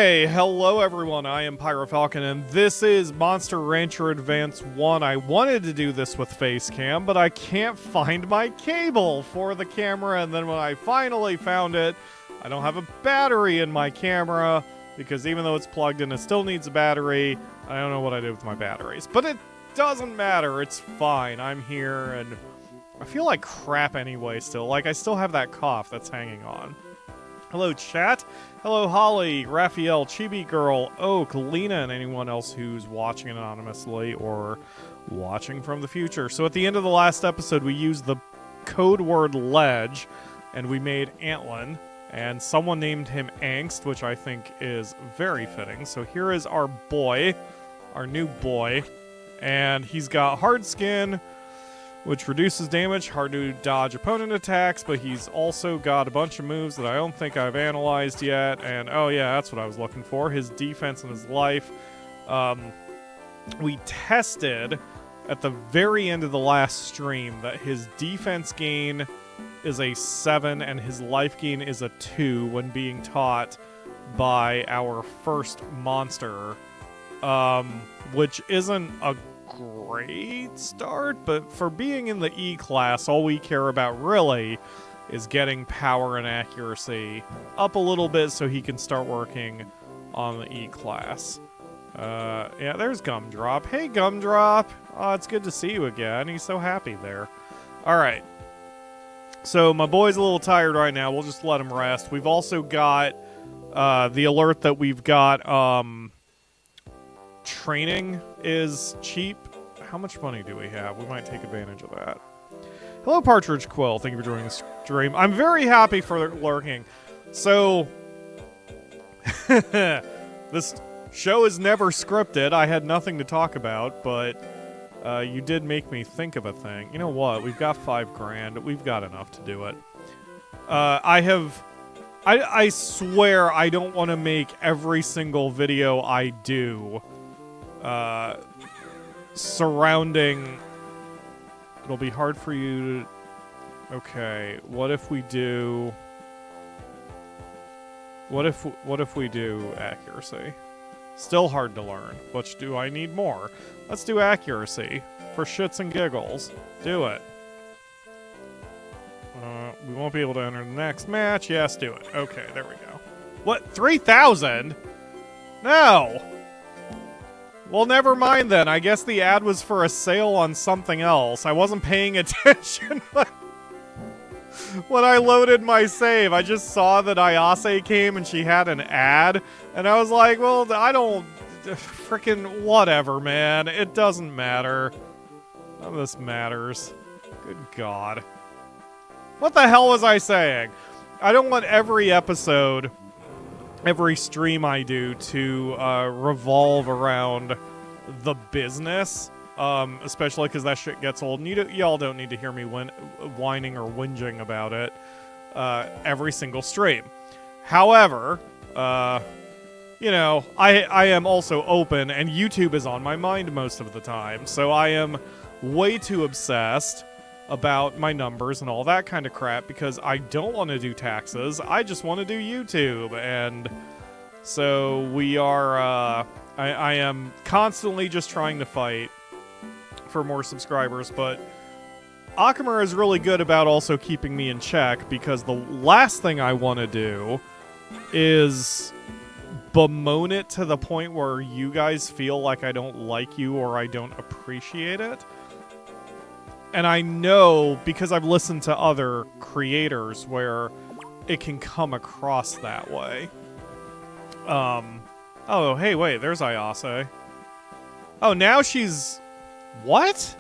Okay, hello everyone, I am PyroFalkon, and this is Monster Rancher Advance 1. I wanted to do this with Facecam, but I can't find my cable for the camera, and then when I finally found it, I don't have a battery in my camera, because even though it's plugged in, it still needs a battery. I don't know what I did with my batteries, but it doesn't matter, it's fine. I'm here, and I feel like crap anyway still. Like, I still have that cough that's hanging on. Hello, chat. Hello, Holly, Raphael, Chibi Girl, Oak, Lena, and anyone else who's watching anonymously or watching from the future. So at the end of the last episode, we used the code word ledge, and we made Antlan, and someone named him Angst, which I think is very fitting. So here is our boy, our new boy, and he's got hard skin, which reduces damage, hard to dodge opponent attacks, but he's also got a bunch of moves that I don't think I've analyzed yet, and oh yeah, that's what I was looking for, his defense and his life. We tested at the very end of the last stream that his defense gain is a 7 and his life gain is a 2 when being taught by our first monster, which isn't a great start, but for being in the E class, all we care about really is getting power and accuracy up a little bit so he can start working on the E class. Yeah, there's Gumdrop. Hey, Gumdrop! Oh, it's good to see you again. He's so happy there. Alright. So, my boy's a little tired right now. We'll just let him rest. We've also got the alert that we've got, training is cheap. How much money do we have? We might take advantage of that. Hello, Partridge Quill. Thank you for joining the stream. I'm very happy for lurking. So, this show is never scripted. I had nothing to talk about, but you did make me think of a thing. You know what? We've got $5 grand. We've got enough to do it. I swear I don't want to make every single video I do surrounding... It'll be hard for you to... Okay, what if we do... What if we do accuracy? Still hard to learn. Which do I need more? Let's do accuracy. For shits and giggles. Do it. We won't be able to enter the next match. Yes, do it. Okay, there we go. What? 3,000? No! Well, never mind then. I guess the ad was for a sale on something else. I wasn't paying attention when I loaded my save. I just saw that Ayase came and she had an ad. And I was like, well, I don't... Frickin' whatever, man. It doesn't matter. None of this matters. Good God. What the hell was I saying? I don't want every episode... every stream I do to revolve around the business, especially because that shit gets old, and y'all don't need to hear me whining or whinging about it every single stream. However, you know, I am also open, and YouTube is on my mind most of the time, so I am way too obsessed about my numbers and all that kind of crap because I don't want to do taxes. I just want to do YouTube, and so we are, I am constantly just trying to fight for more subscribers, but Akamura is really good about also keeping me in check because the last thing I want to do is bemoan it to the point where you guys feel like I don't like you or I don't appreciate it. And I know, because I've listened to other creators, where it can come across that way. Oh, hey, wait, there's Ayase. Oh, now she's... What?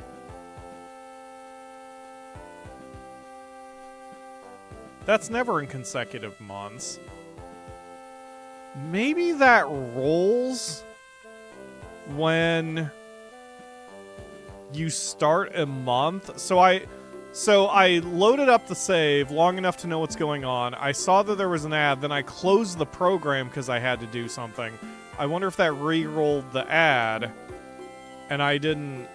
That's never in consecutive months. Maybe that rolls when... you start a month. So I loaded up the save long enough to know what's going on. I saw that there was an ad, then I closed the program because I had to do something. I wonder if that re-rolled the ad, and I didn't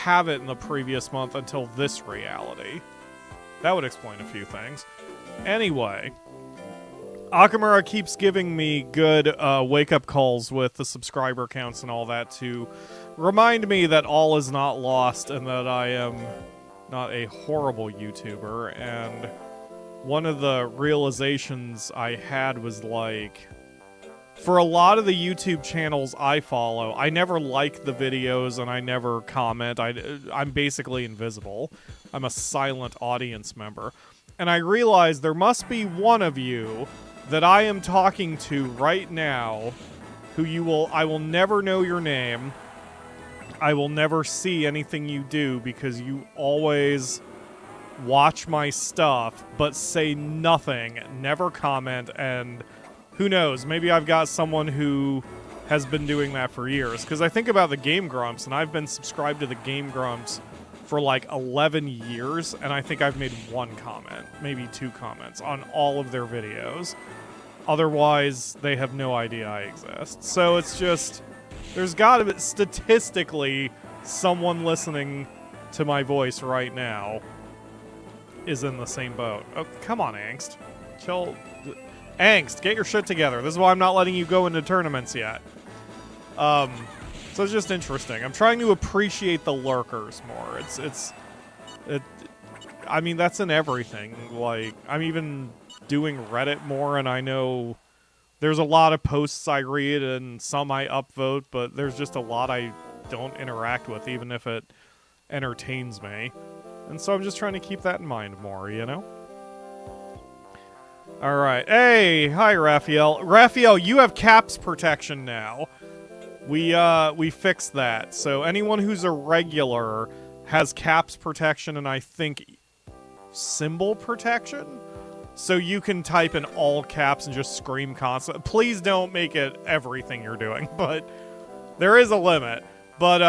have it in the previous month until this reality. That would explain a few things. Anyway, Akamura keeps giving me good wake-up calls with the subscriber counts and all that to remind me that all is not lost and that I am not a horrible YouTuber. And one of the realizations I had was, like, for a lot of the YouTube channels I follow, I never like the videos and I never comment. I'm basically invisible. I'm a silent audience member. And I realized there must be one of you that I am talking to right now who I will never know your name. I will never see anything you do because you always watch my stuff but say nothing, never comment, and who knows, maybe I've got someone who has been doing that for years. Because I think about the Game Grumps, and I've been subscribed to the Game Grumps for like 11 years, and I think I've made one comment, maybe 2 comments, on all of their videos. Otherwise, they have no idea I exist. So it's just, there's gotta be, statistically, someone listening to my voice right now is in the same boat. Oh, come on, Angst. Chill. Angst, get your shit together. This is why I'm not letting you go into tournaments yet. So it's just interesting. I'm trying to appreciate the lurkers more. I mean, that's in everything. Like, I'm even doing Reddit more, and I know there's a lot of posts I read and some I upvote, but there's just a lot I don't interact with, even if it entertains me. And so I'm just trying to keep that in mind more, you know? Alright. Hey! Hi, Raphael. Raphael, you have caps protection now. We fixed that. So anyone who's a regular has caps protection and I think symbol protection? So you can type in all caps and just scream constantly. Please don't make it everything you're doing, but there is a limit. But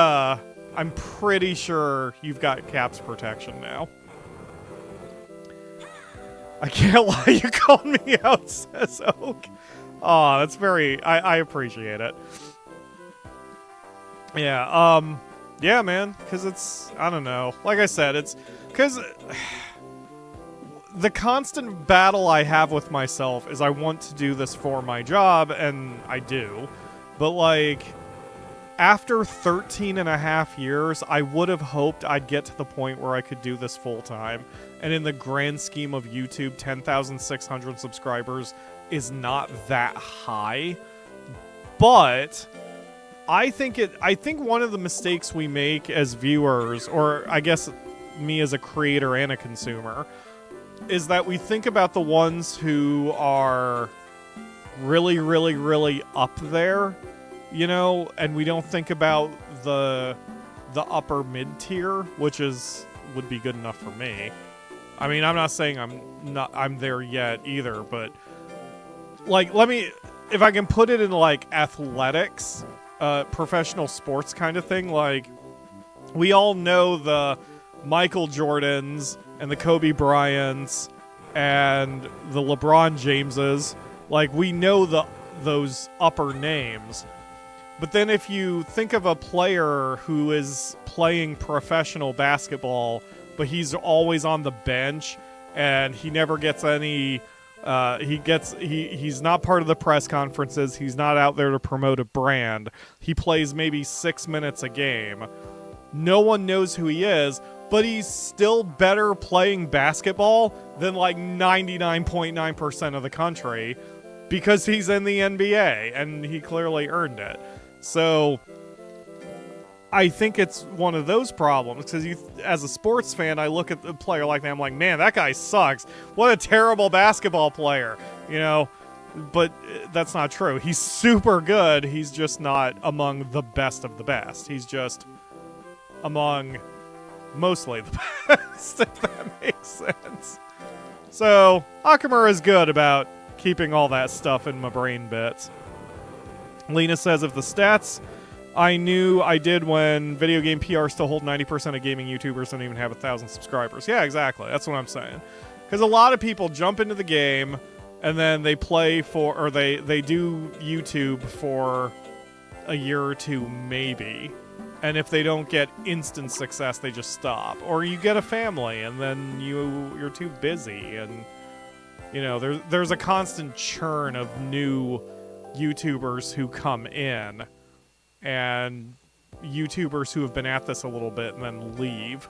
I'm pretty sure you've got caps protection now. I can't lie, you called me out, says Oak. Aw, that's very... I appreciate it. Yeah, yeah, man, because it's... I don't know. Like I said, it's... Because... The constant battle I have with myself is I want to do this for my job, and I do. But, like... After 13 and a half years, I would have hoped I'd get to the point where I could do this full-time. And in the grand scheme of YouTube, 10,600 subscribers is not that high. But I think one of the mistakes we make as viewers, or I guess me as a creator and a consumer, is that we think about the ones who are really, really, really up there, you know, and we don't think about the upper mid-tier, which would be good enough for me. I mean, I'm not saying I'm there yet either, but like, if I can put it in like athletics, professional sports kind of thing, like we all know the Michael Jordans and the Kobe Bryants and the LeBron Jameses. Like, we know those upper names. But then if you think of a player who is playing professional basketball, but he's always on the bench and he never gets any he's not part of the press conferences, he's not out there to promote a brand. He plays maybe 6 minutes a game. No one knows who he is, but he's still better playing basketball than like 99.9% of the country because he's in the NBA and he clearly earned it. So I think it's one of those problems because as a sports fan, I look at the player like that, I'm like, man, that guy sucks. What a terrible basketball player, you know? But that's not true. He's super good. He's just not among the best of the best. He's just among mostly the best, if that makes sense. So Akamura is good about keeping all that stuff in my brain bits. Lena says, if the stats I knew I did when video game PR still hold 90% of gaming YouTubers don't even have 1,000 subscribers. Yeah, exactly. That's what I'm saying. Because a lot of people jump into the game and then they play for, or they do YouTube for a year or two, maybe. And if they don't get instant success, they just stop. Or you get a family and then you're too busy. And You know, there's a constant churn of new YouTubers who come in, and YouTubers who have been at this a little bit and then leave.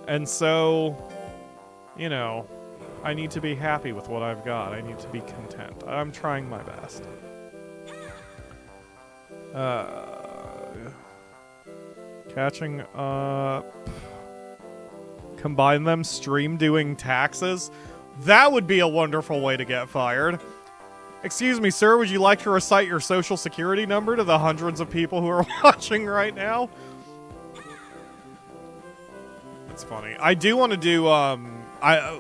And so, you know, I need to be happy with what I've got. I need to be content. I'm trying my best. Catching up. Combine them, stream doing taxes. That would be a wonderful way to get fired. Excuse me, sir, would you like to recite your social security number to the hundreds of people who are watching right now? That's funny. I do want to do,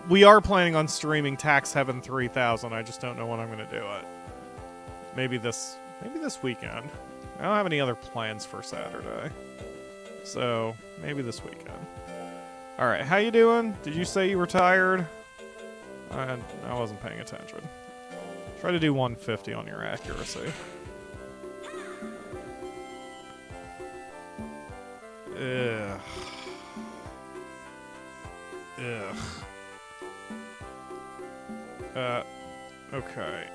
we are planning on streaming Tax Heaven 3000. I just don't know when I'm going to do it. Maybe this weekend. I don't have any other plans for Saturday. So, maybe this weekend. Alright, how you doing? Did you say you were tired? I wasn't paying attention. Try to do 150 on your accuracy. Ugh. Ugh. Okay.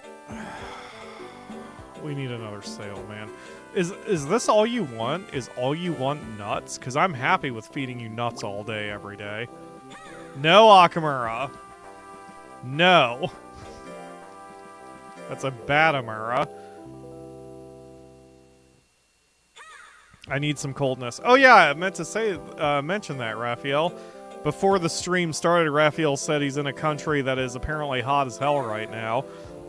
We need another sale, man. Is this all you want? Is all you want nuts? Because I'm happy with feeding you nuts all day, every day. No, Akamura. No. That's a bad Amura. I need some coldness. Oh yeah, I meant to say, mention that, Raphael. Before the stream started, Raphael said he's in a country that is apparently hot as hell right now.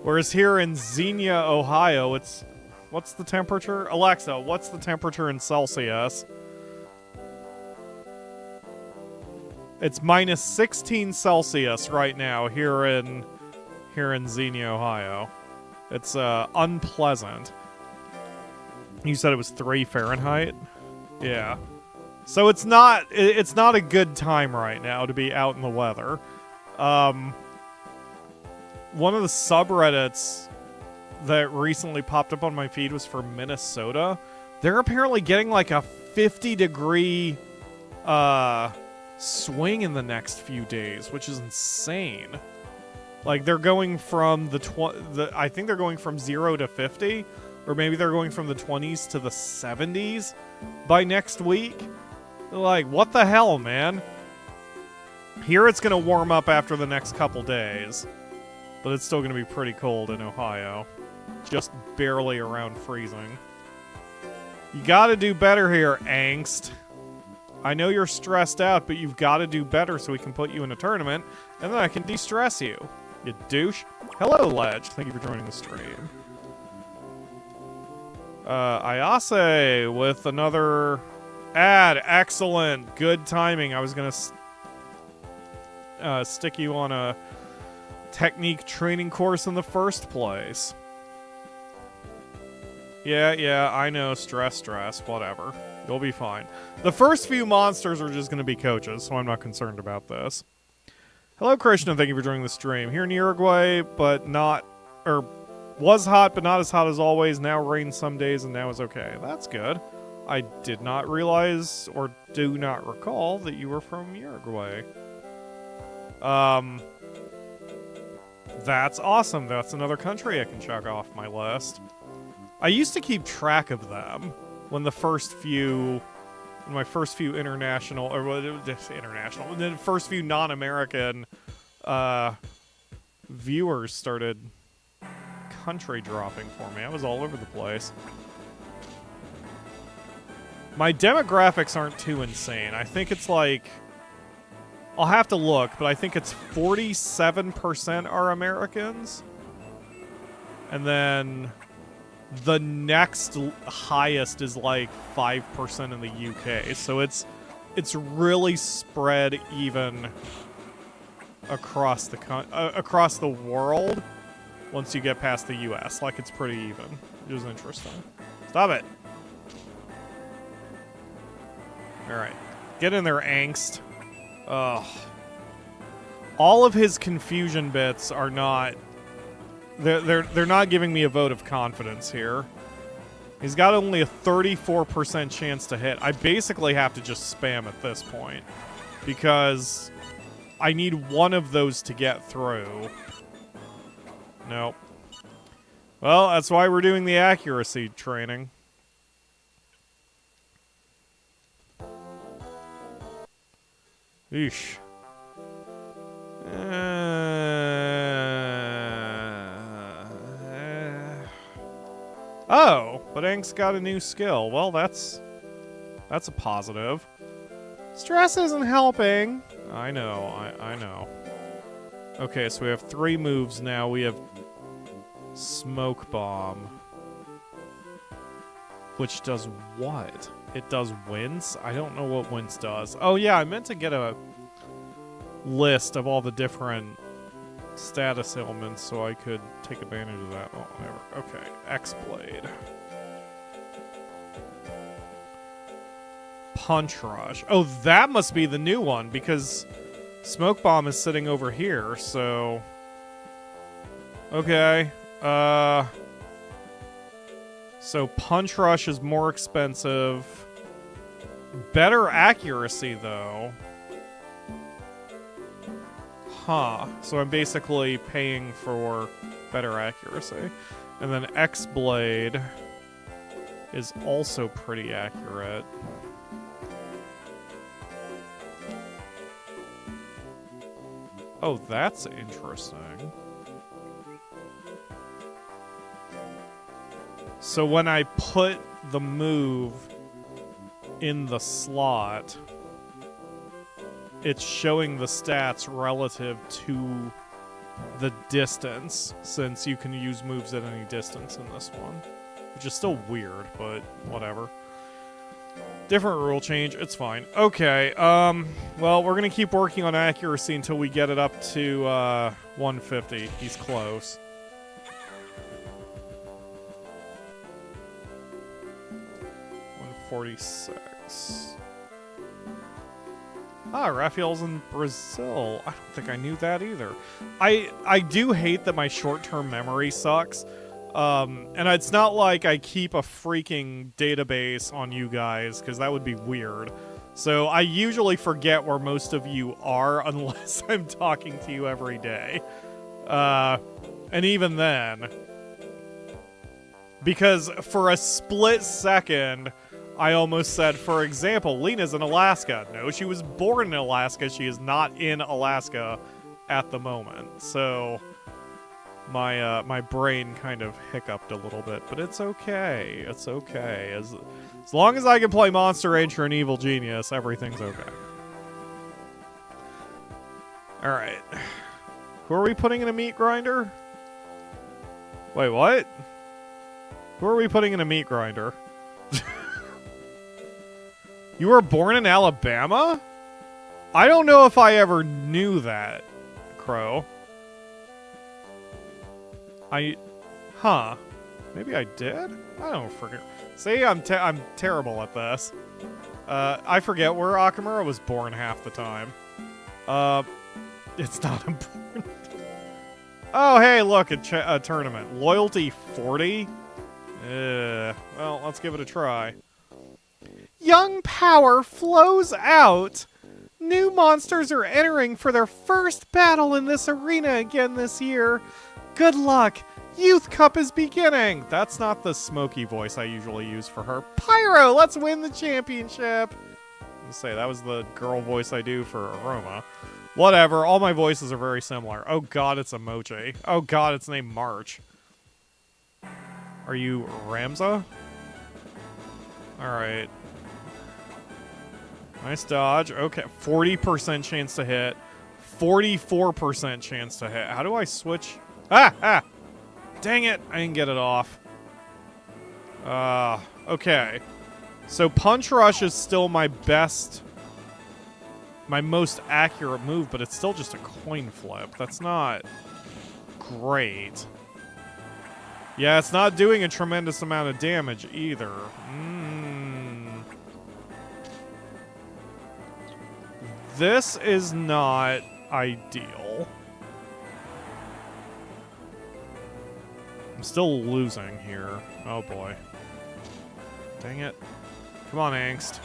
Whereas here in Xenia, Ohio, it's... What's the temperature? Alexa, what's the temperature in Celsius? It's minus 16 Celsius right now here in Xenia, Ohio. It's unpleasant. You said it was 3 Fahrenheit? Yeah. So it's not a good time right now to be out in the weather. One of the subreddits that recently popped up on my feed was for Minnesota. They're apparently getting like a 50-degree swing in the next few days, which is insane. Like they're going from I think they're going from 0 to 50, or maybe they're going from the 20s to the 70s by next week. Like, what the hell, man? Here it's going to warm up after the next couple days, but it's still going to be pretty cold in Ohio. Just barely around freezing. You gotta do better here, Angst. I know you're stressed out, but you've got to do better so we can put you in a tournament, and then I can de-stress you. You douche. Hello, Ledge. Thank you for joining the stream. Ayase with another ad. Excellent. Good timing. I was going to stick you on a technique training course in the first place. Yeah, I know. Stress, whatever. You'll be fine. The first few monsters are just going to be coaches, so I'm not concerned about this. Hello, Krishna. Thank you for joining the stream. Here in Uruguay, but not... Or, was hot, but not as hot as always. Now rains some days, and now is okay. That's good. I did not realize, or do not recall, that you were from Uruguay. That's awesome. That's another country I can check off my list. I used to keep track of them when my first few international, or international, the first few non-American viewers started country dropping for me. I was all over the place. My demographics aren't too insane. I think it's like, I'll have to look, but I think it's 47% are Americans. And then the next highest is like 5% in the UK. So it's really spread even across the world once you get past the US. Like, it's pretty even. It was interesting. Stop it. Alright. Get in there, Angst. Ugh. All of his confusion bits are not... They're not giving me a vote of confidence here. He's got only a 34% chance to hit. I basically have to just spam at this point, because I need one of those to get through. Nope. Well, that's why we're doing the accuracy training. Eesh. Oh, but Angst got a new skill. Well, that's a positive. Stress isn't helping. I know, I know. Okay, so we have 3 moves now. We have Smoke Bomb. Which does what? It does wince? I don't know what wince does. Oh yeah, I meant to get a list of all the different status ailments so I could take advantage of that. Oh, whatever. Okay, X-Blade. Punch Rush. Oh, that must be the new one because Smoke Bomb is sitting over here, so... Okay. So Punch Rush is more expensive. Better accuracy, though. Huh. So I'm basically paying for better accuracy. And then X-Blade is also pretty accurate. Oh, that's interesting. So when I put the move in the slot, it's showing the stats relative to the distance, since you can use moves at any distance in this one. Which is still weird, but whatever. Different rule change, it's fine. Okay, well, we're gonna keep working on accuracy until we get it up to, 150. He's close. .46. Ah, Raphael's in Brazil. I don't think I knew that either. I do hate that my short-term memory sucks. And it's not like I keep a freaking database on you guys, because that would be weird. So I usually forget where most of you are unless I'm talking to you every day. And even then, because for a split second, I almost said, for example, Lena's in Alaska. No, she was born in Alaska. She is not in Alaska at the moment. So my brain kind of hiccuped a little bit, but it's okay. It's okay. As long as I can play Monster Rancher and Evil Genius, everything's okay. All right. Who are we putting in a meat grinder? Wait, what? Who are we putting in a meat grinder? You were born in Alabama? I don't know if I ever knew that, Crow. Huh. Maybe I did? I don't forget. See, I'm terrible at this. I forget where Akamura was born half the time. It's not important. Oh, hey, look, a tournament. Loyalty 40? Well, let's give it a try. Young power flows out. New monsters are entering for their first battle in this arena again this year. Good luck. Youth Cup is beginning. That's not the smoky voice I usually use for her. Pyro, let's win the championship. Let's say that was the girl voice I do for Aroma. Whatever, all my voices are very similar. Oh god, it's Emoji. Oh god, it's named March. Are you Ramza? Alright. Nice dodge. Okay, 40% chance to hit. 44% chance to hit. How do I switch? Ah! Dang it! I didn't get it off. Okay. So Punch Rush is still my best... my most accurate move, but it's still just a coin flip. That's not great. Yeah, it's not doing a tremendous amount of damage either. This is not ideal. I'm still losing here. Oh boy. Dang it. Come on, Angst.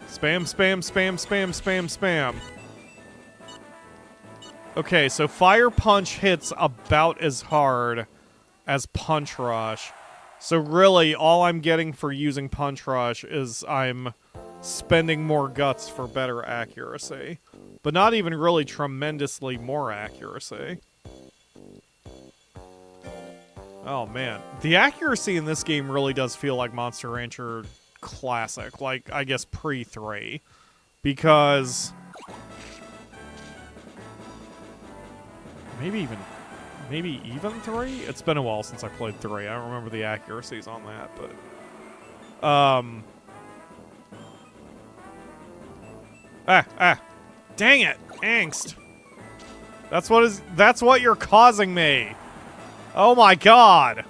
Spam, spam, spam, spam, spam, spam. Okay, so Fire Punch hits about as hard as Punch Rush. So really, all I'm getting for using Punch Rush is I'm spending more guts for better accuracy. But not even really tremendously more accuracy. Oh, man. The accuracy in this game really does feel like Monster Rancher Classic. Like, I guess pre-3. Because... Maybe even 3? It's been a while since I played 3. I don't remember the accuracies on that, but... Dang it! Angst! That's what you're causing me! Oh my god!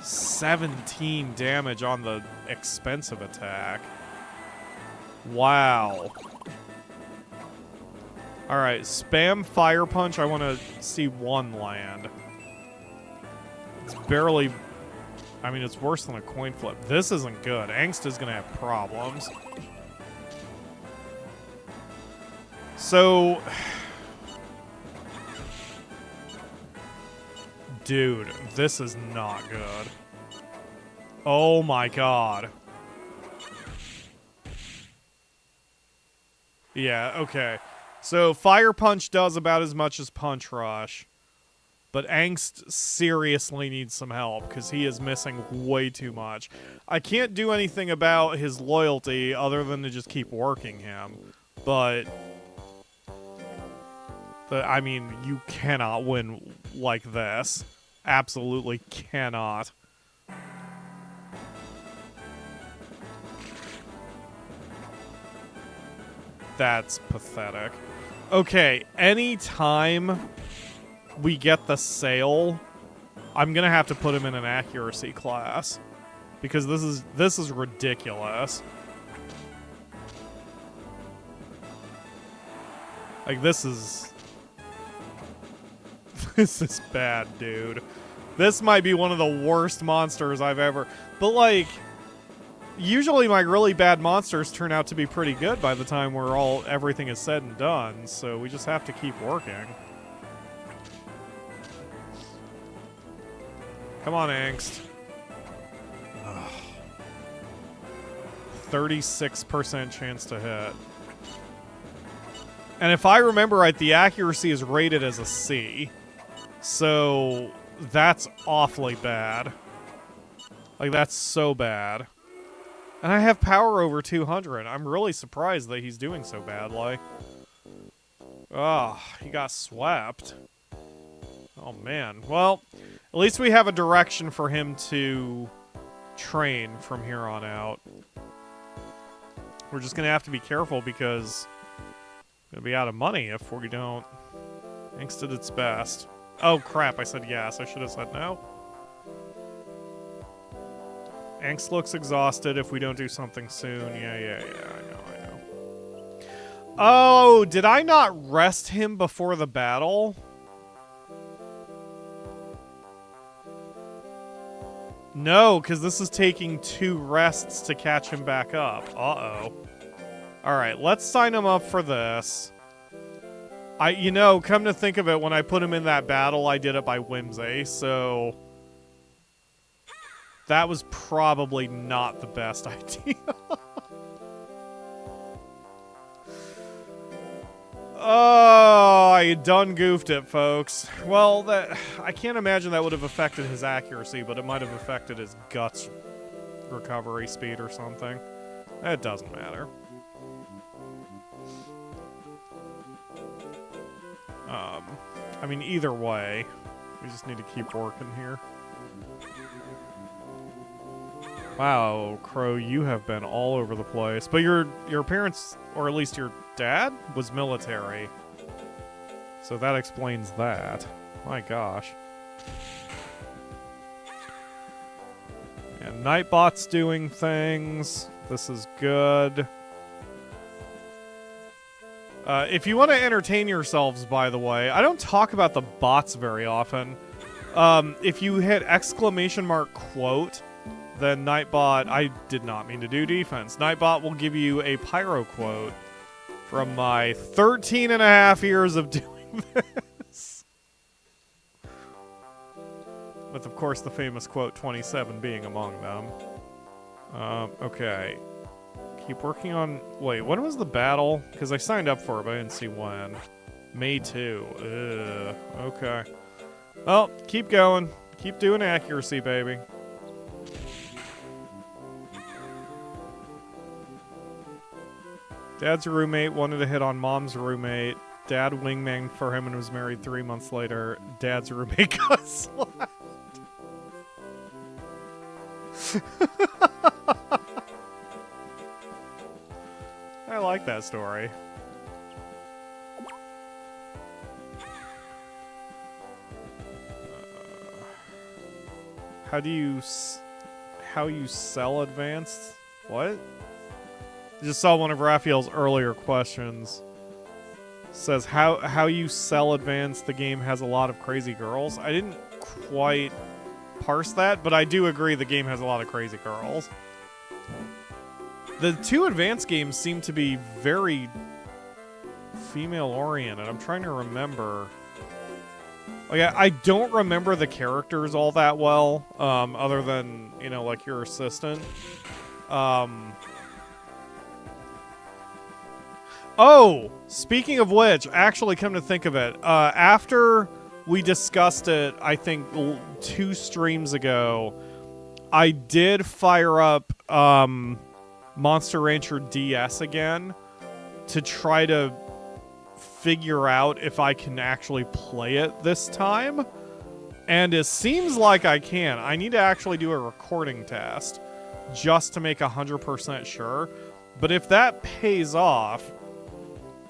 17 damage on the expensive attack. Wow. Alright, spam Fire Punch. I want to see one land. It's barely... I mean, it's worse than a coin flip. This isn't good. Angst is going to have problems. So... Dude, this is not good. Oh my god. Yeah, okay. So, Fire Punch does about as much as Punch Rush. But Angst seriously needs some help, because he is missing way too much. I can't do anything about his loyalty other than to just keep working him. But... I mean, you cannot win like this. Absolutely cannot. That's pathetic. Okay, anytime we get the sale, I'm gonna have to put him in an accuracy class. Because this is ridiculous. Like, this is... This is bad, dude. This might be one of the worst monsters I've ever... But, like, usually my really bad monsters turn out to be pretty good by the time everything is said and done, so we just have to keep working. Come on, Angst. Ugh. 36% chance to hit. And if I remember right, the accuracy is rated as a C. So, that's awfully bad. Like, that's so bad. And I have power over 200. I'm really surprised that he's doing so badly. Oh, he got swept. Oh, man. Well, at least we have a direction for him to train from here on out. We're just going to have to be careful because we're going to be out of money if we don't. Angst did its best. Oh, crap. I said yes. I should have said no. Angst looks exhausted if we don't do something soon. Yeah. I know. Oh, did I not rest him before the battle? No, because this is taking 2 rests to catch him back up. Uh-oh. Alright, let's sign him up for this. Come to think of it, when I put him in that battle, I did it by whimsy, so... That was probably not the best idea. Oh, I done goofed it, folks. Well, I can't imagine that would have affected his accuracy, but it might have affected his guts recovery speed or something. It doesn't matter. I mean, either way, we just need to keep working here. Wow, Crow, you have been all over the place. But your parents, or at least your dad, was military. So that explains that. My gosh. And Nightbot's doing things. This is good. If you want to entertain yourselves, by the way, I don't talk about the bots very often. If you hit !quote, then Nightbot... I did not mean to do defense. Nightbot will give you a Pyro quote from my 13 and a half years of doing this. With, of course, the famous quote, 27 being among them. Okay. Keep working on... Wait, when was the battle? Because I signed up for it, but I didn't see when. May 2. Ugh. Okay. Well, keep going. Keep doing accuracy, baby. Dad's roommate wanted to hit on mom's roommate. Dad wingman for him and was married 3 months later. Dad's roommate got slapped. I like that story. How you sell advanced? What? I just saw one of Raphael's earlier questions. Says how you sell advanced, the game has a lot of crazy girls. I didn't quite parse that, but I do agree the game has a lot of crazy girls. The two advanced games seem to be very female-oriented. I'm trying to remember. Like, I don't remember the characters all that well, other than, you know, like your assistant. Oh, speaking of which, actually, come to think of it, after we discussed it, I think 2 streams ago, I did fire up Monster Rancher DS again to try to figure out if I can actually play it this time. And it seems like I can. I need to actually do a recording test just to make 100% sure. But if that pays off,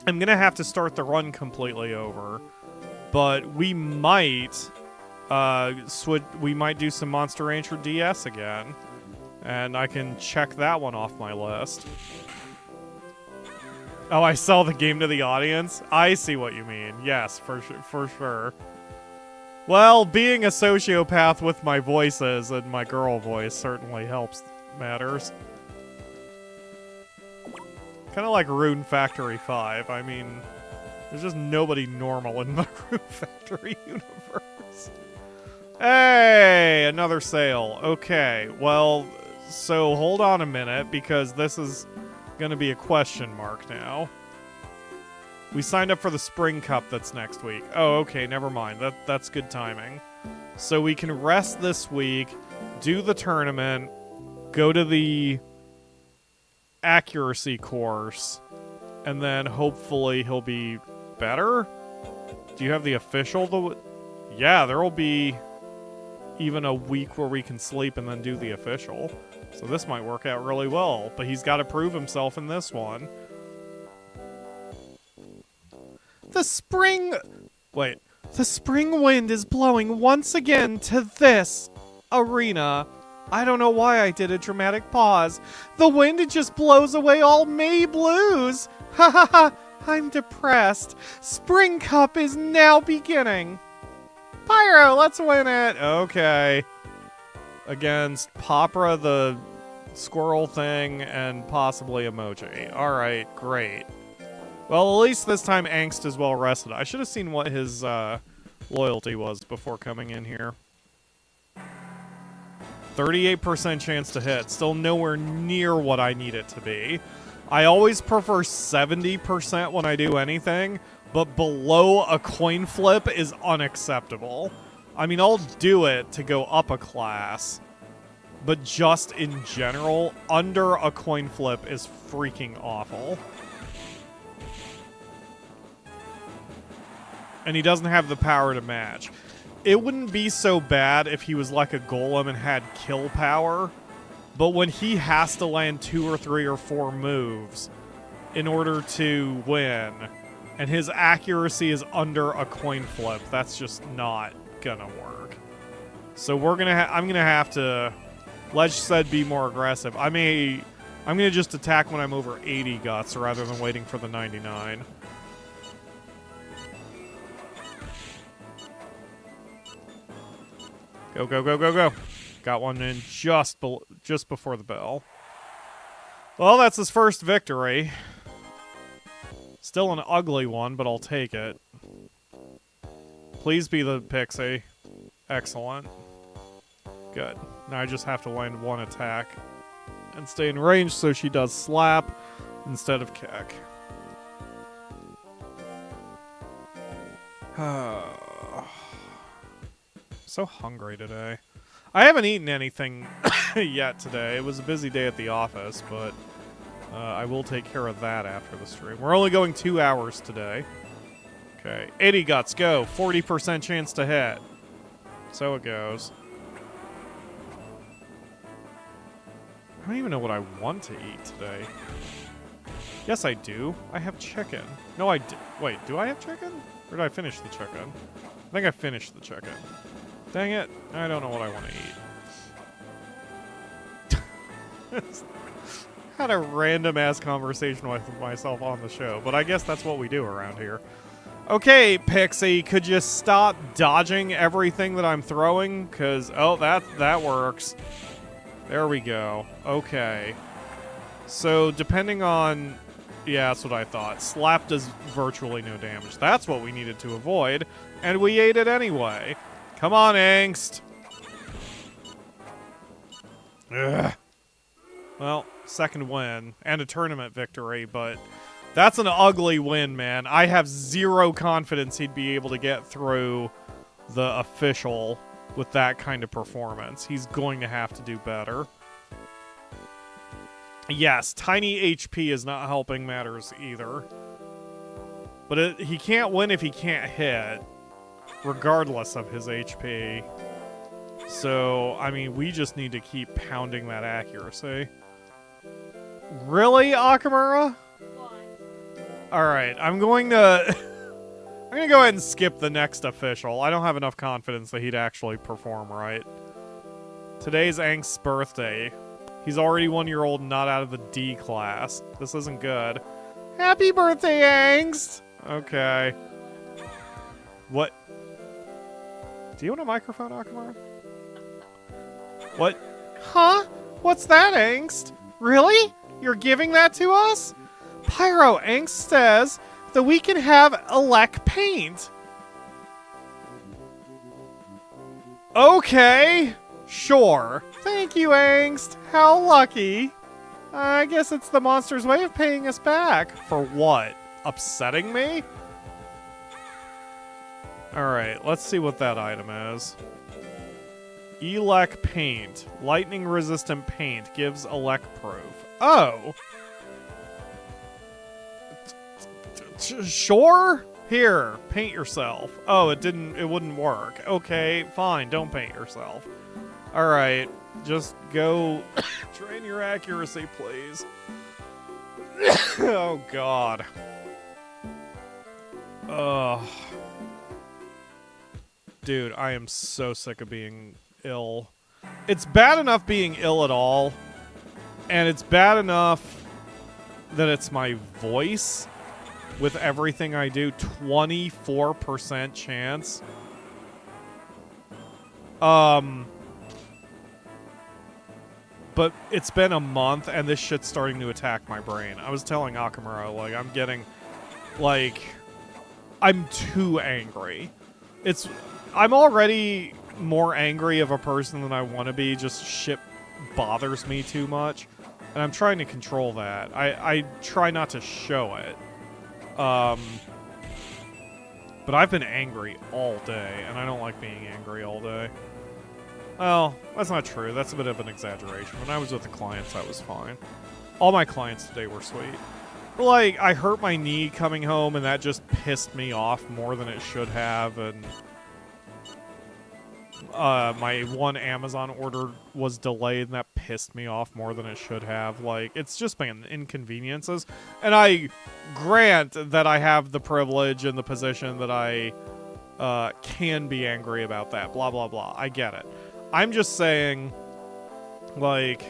I'm going to have to start the run completely over. But we might we might do some Monster Rancher DS again. And I can check that one off my list. Oh, I sell the game to the audience? I see what you mean. Yes, for sure. Well, being a sociopath with my voices and my girl voice certainly helps matters. Kind of like Rune Factory 5. I mean, there's just nobody normal in the Rune Factory universe. Hey, another sale. Okay, well, so hold on a minute, because this is gonna be a question mark now. We signed up for the Spring Cup that's next week. Oh, okay, never mind. That's good timing. So we can rest this week, do the tournament, go to the accuracy course, and then hopefully he'll be better? Do you have the official? Yeah, there will be even a week where we can sleep and then do the official. So this might work out really well, but he's got to prove himself in this one. The spring wind is blowing once again to this arena. I don't know why I did a dramatic pause. The wind just blows away all May blues. Ha ha ha, I'm depressed. Spring Cup is now beginning. Pyro, let's win it. Okay. Against Popra the squirrel thing and possibly Emoji. Alright, great. Well, at least this time Angst is well rested. I should have seen what his loyalty was before coming in here. 38% chance to hit. Still nowhere near what I need it to be. I always prefer 70% when I do anything, but below a coin flip is unacceptable. I mean, I'll do it to go up a class, but just in general, under a coin flip is freaking awful. And he doesn't have the power to match. It wouldn't be so bad if he was like a golem and had kill power, but when he has to land 2 or 3 or 4 moves in order to win, and his accuracy is under a coin flip, that's just not gonna work. So I'm gonna have to. Ledge said be more aggressive. I'm gonna just attack when I'm over 80 guts rather than waiting for the 99. Go, go, go, go, go. Got one in just before the bell. Well, that's his first victory. Still an ugly one, but I'll take it. Please be the pixie. Excellent. Good. Now I just have to land one attack and stay in range so she does slap instead of kick. So hungry today. I haven't eaten anything yet today. It was a busy day at the office, but I will take care of that after the stream. We're only going 2 hours today. Okay, 80 guts, go. 40% chance to hit. So it goes. I don't even know what I want to eat today. Yes, I do. I have chicken. No, I did. Wait, do I have chicken? Or did I finish the chicken? I think I finished the chicken. Dang it. I don't know what I want to eat. Had a random-ass conversation with myself on the show, but I guess that's what we do around here. Okay, Pixie, could you stop dodging everything that I'm throwing? Because, oh, that works. There we go. Okay. So, depending on... Yeah, that's what I thought. Slap does virtually no damage. That's what we needed to avoid, and we ate it anyway. Come on, Angst. Ugh. Well, second win, and a tournament victory, but that's an ugly win, man. I have zero confidence he'd be able to get through the official with that kind of performance. He's going to have to do better. Yes, tiny HP is not helping matters either. But he can't win if he can't hit, regardless of his HP. So, I mean, we just need to keep pounding that accuracy. Really, Akamura? Alright, I'm going to... I'm going to go ahead and skip the next official. I don't have enough confidence that he'd actually perform right. Today's Angst's birthday. He's already 1 year old and not out of the D class. This isn't good. Happy birthday, Angst! Okay. What? Do you want a microphone, Akamura? What? Huh? What's that, Angst? Really? You're giving that to us? Pyro, Angst says that we can have elect paint. Okay. Sure. Thank you, Angst. How lucky. I guess it's the monster's way of paying us back. For what? Upsetting me? Alright, let's see what that item is. Elec paint. Lightning resistant paint gives elec proof. Oh! Sure? Here, paint yourself. Oh, it wouldn't work. Okay, fine, don't paint yourself. Alright, just go train your accuracy, please. Oh, God. Ugh. Dude, I am so sick of being ill. It's bad enough being ill at all, and it's bad enough that it's my voice with everything I do. 24% chance. But it's been a month, and this shit's starting to attack my brain. I was telling Akamura, like, I'm getting, like, I'm too angry. I'm already more angry of a person than I want to be. Just shit bothers me too much. And I'm trying to control that. I try not to show it. But I've been angry all day, and I don't like being angry all day. Well, that's not true. That's a bit of an exaggeration. When I was with the clients, I was fine. All my clients today were sweet. But, like, I hurt my knee coming home, and that just pissed me off more than it should have, and my one Amazon order was delayed, and that pissed me off more than it should have. Like, it's just been inconveniences. And I grant that I have the privilege and the position that I can be angry about that. Blah, blah, blah. I get it. I'm just saying, like,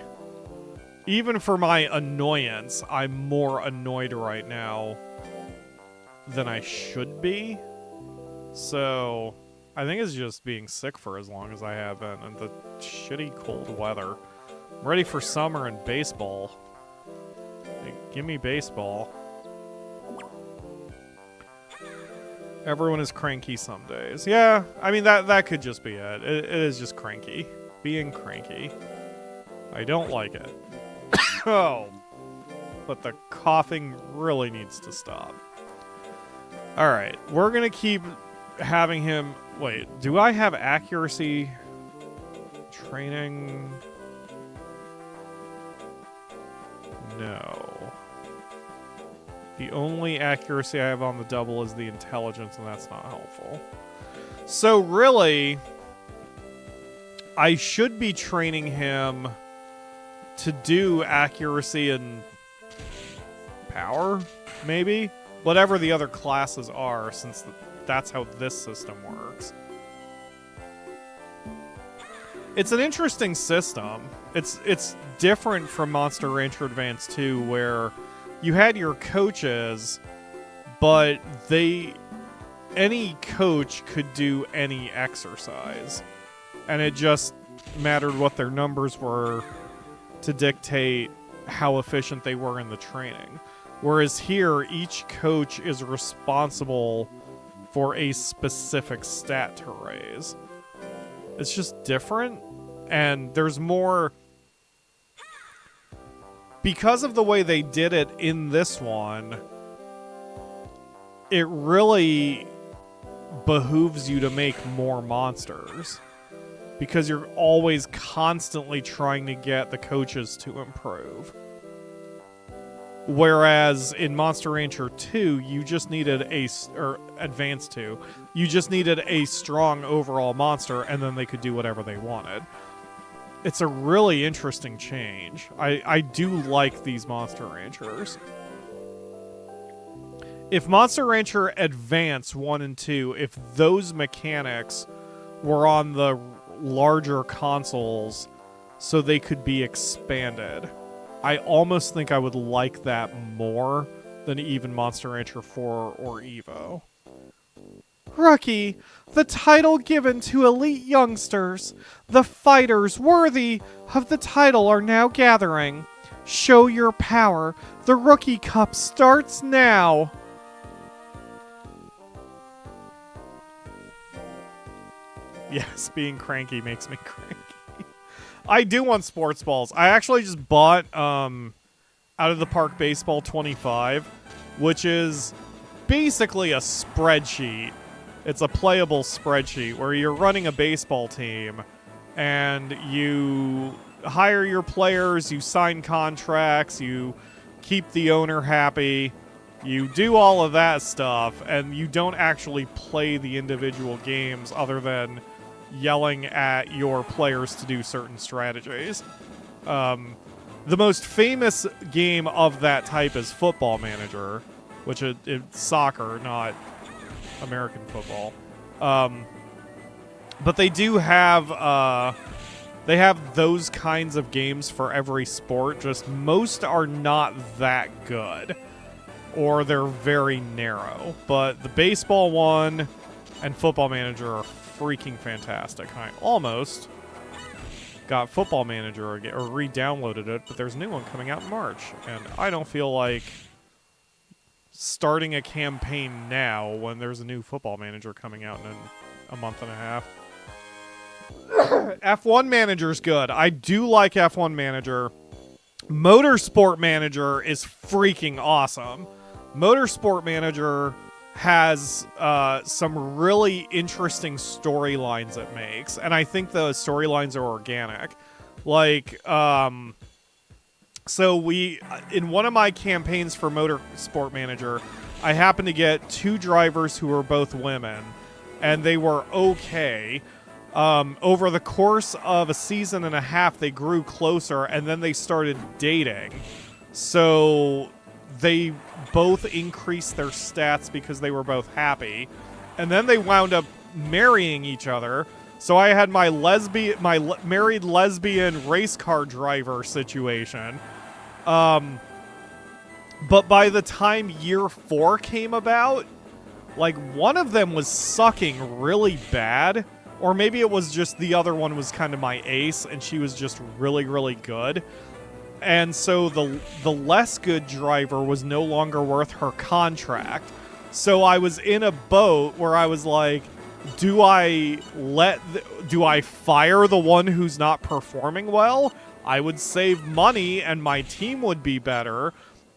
even for my annoyance, I'm more annoyed right now than I should be. So I think it's just being sick for as long as I have been, and the shitty cold weather. I'm ready for summer and baseball. Like, give me baseball. Everyone is cranky some days. Yeah, I mean, that could just be it. It is just cranky. Being cranky. I don't like it. Oh. But the coughing really needs to stop. Alright, we're gonna keep having him... Wait, do I have accuracy training? No. The only accuracy I have on the double is the intelligence, and that's not helpful. So really, I should be training him to do accuracy and power, maybe? Whatever the other classes are, since that's how this system works. It's an interesting system. It's different from Monster Rancher Advance 2, where you had your coaches, but any coach could do any exercise. And it just mattered what their numbers were to dictate how efficient they were in the training. Whereas here, each coach is responsible for a specific stat to raise. It's just different, and there's more... Because of the way they did it in this one, it really behooves you to make more monsters. Because you're always constantly trying to get the coaches to improve. Whereas in Monster Rancher 2, you just needed or Advance 2, you just needed a strong overall monster, and then they could do whatever they wanted. It's a really interesting change. I do like these Monster Ranchers. If Monster Rancher Advance 1 and 2, if those mechanics were on the larger consoles so they could be expanded, I almost think I would like that more than even Monster Rancher 4 or Evo. Rookie, the title given to elite youngsters. The fighters worthy of the title are now gathering. Show your power. The Rookie Cup starts now. Yes, being cranky makes me cranky. I do want sports balls. I actually just bought Out of the Park Baseball 25, which is basically a spreadsheet. It's a playable spreadsheet where you're running a baseball team and you hire your players, you sign contracts, you keep the owner happy, you do all of that stuff, and you don't actually play the individual games other than yelling at your players to do certain strategies. The most famous game of that type is Football Manager, which it's soccer, not American football. But they do have they have those kinds of games for every sport, just most are not that good, or they're very narrow. But the baseball one and Football Manager are freaking fantastic. I almost got Football Manager again, or re-downloaded it, but there's a new one coming out in March, and I don't feel like starting a campaign now when there's a new Football Manager coming out in a month and a half. F1 Manager's good. I do like F1 Manager. Motorsport Manager is freaking awesome. Motorsport Manager has some really interesting storylines it makes, and I think the storylines are organic. Like, so in one of my campaigns for Motorsport Manager, I happened to get two drivers who were both women, and they were okay. Over the course of a season and a half, they grew closer, and then they started dating. So they both increased their stats because they were both happy, and then they wound up marrying each other. So I had my married lesbian race car driver situation. But by the time year 4 came about, like, one of them was sucking really bad, or maybe it was just the other one was kind of my ace and she was just really, really good. And so the less good driver was no longer worth her contract. So I was in a boat where I was like, do I fire the one who's not performing well? I would save money and my team would be better.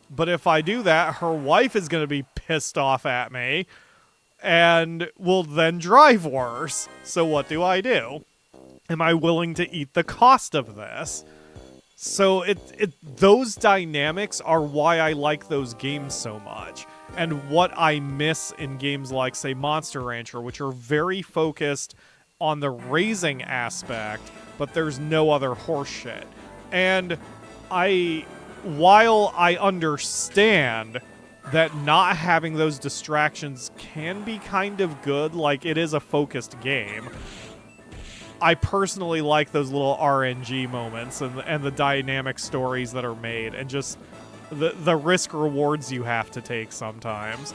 But if I do that, her wife is going to be pissed off at me and will then drive worse. So what do I do? Am I willing to eat the cost of this? So those dynamics are why I like those games so much. And what I miss in games like, say, Monster Rancher, which are very focused on the raising aspect, but there's no other horseshit. And while I understand that not having those distractions can be kind of good, like it is a focused game, I personally like those little RNG moments and the dynamic stories that are made, and just the risk rewards you have to take sometimes.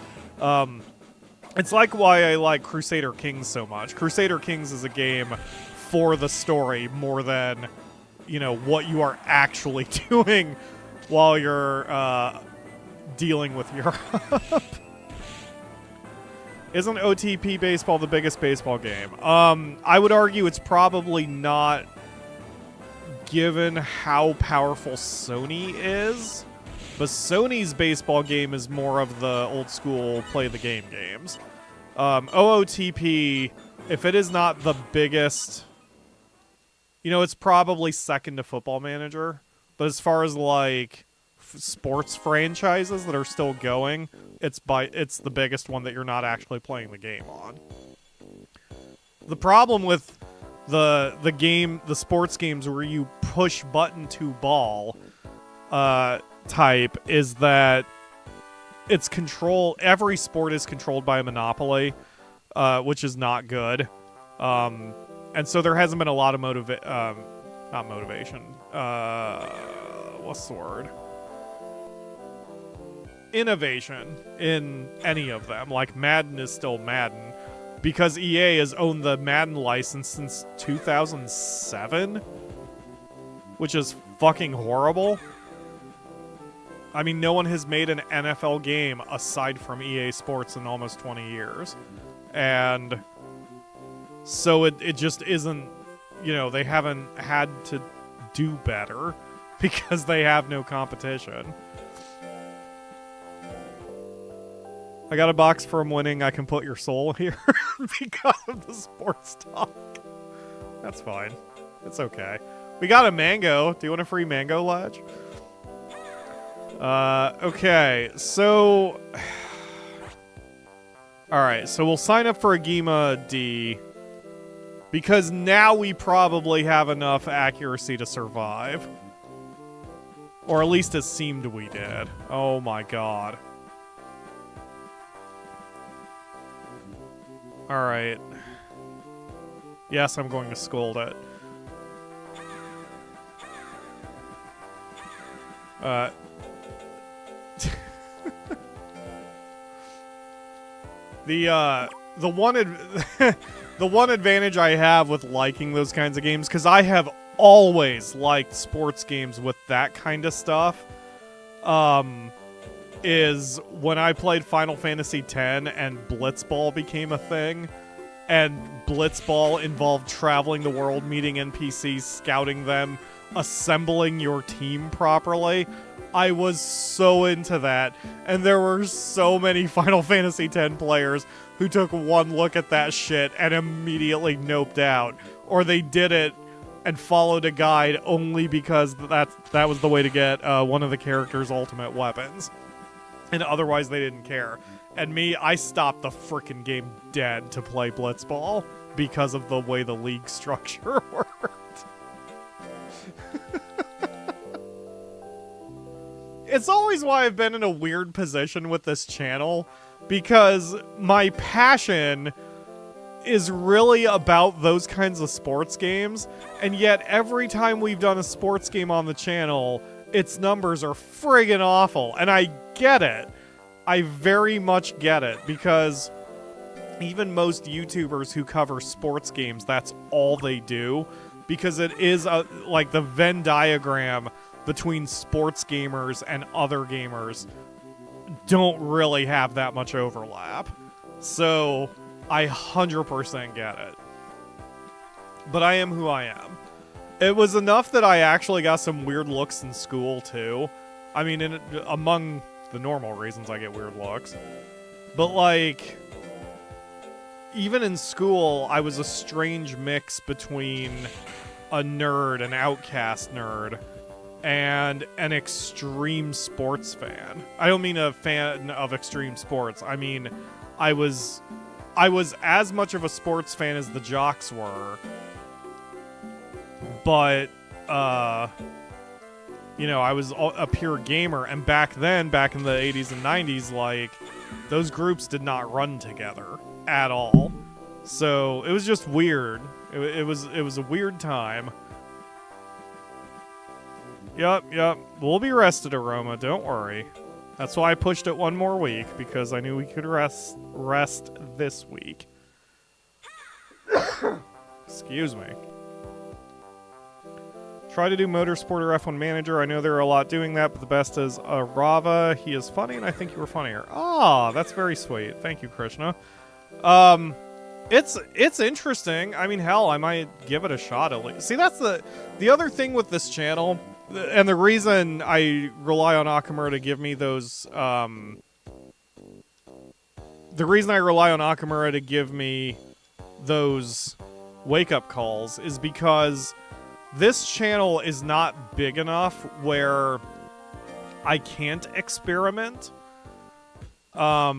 It's like why I like Crusader Kings so much. Crusader Kings is a game for the story more than, what you are actually doing while you're dealing with Europe. Isn't OTP baseball the biggest baseball game? I would argue it's probably not, given how powerful Sony is. But Sony's baseball game is more of the old school play the game games. OOTP, if it is not the biggest, it's probably second to Football Manager. But as far as like sports franchises that are still going, it's the biggest one that you're not actually playing the game on. The problem with the sports games where you push button to ball type is that every sport is controlled by a monopoly, which is not good. And so there hasn't been a lot of not motivation. What's the word? Innovation in any of them. Like Madden is still Madden because EA has owned the Madden license since 2007, which is fucking horrible. I mean, no one has made an NFL game aside from EA Sports in almost 20 years. And so it just isn't, they haven't had to do better because they have no competition. I got a box from winning. I can put your soul here because of the sports talk. That's fine. It's okay. We got a mango. Do you want a free mango, Ledge? Okay. So... Alright, so we'll sign up for Agima D. Because now we probably have enough accuracy to survive. Or at least it seemed we did. Oh my god. Alright. Yes, I'm going to scold it. The one advantage I have with liking those kinds of games, because I have always liked sports games with that kind of stuff, is when I played Final Fantasy X and Blitzball became a thing, and Blitzball involved traveling the world, meeting NPCs, scouting them, assembling your team properly. I was so into that, and there were so many Final Fantasy X players who took one look at that shit and immediately noped out, or they did it and followed a guide only because that was the way to get one of the character's ultimate weapons, and otherwise they didn't care. And me, I stopped the frickin' game dead to play Blitzball because of the way the league structure worked. It's always why I've been in a weird position with this channel, because my passion is really about those kinds of sports games, and yet every time we've done a sports game on the channel, its numbers are friggin' awful, and I get it. I very much get it, because even most YouTubers who cover sports games, that's all they do, because it is like the Venn diagram between sports gamers and other gamers don't really have that much overlap. So I 100% get it. But I am who I am. It was enough that I actually got some weird looks in school, too. I mean, among the normal reasons I get weird looks. But, like, even in school, I was a strange mix between a nerd, an outcast nerd, and an extreme sports fan. I don't mean a fan of extreme sports. I mean, I was as much of a sports fan as the jocks were. But, you know, I was a pure gamer. And back then, back in the 80s and 90s, like, those groups did not run together at all. So it was just weird. It was a weird time. Yup. We'll be rested, Aroma. Don't worry. That's why I pushed it one more week, because I knew we could rest this week. Excuse me. Try to do Motorsport or F1 Manager. I know there are a lot doing that, but the best is Rava. He is funny, and I think you were funnier. Ah, that's very sweet. Thank you, Krishna. It's interesting. I mean, hell, I might give it a shot at least. See, that's the other thing with this channel, and the reason I rely on Akamura to give me those, the reason I rely on Akamura to give me those wake-up calls is because this channel is not big enough where I can't experiment. I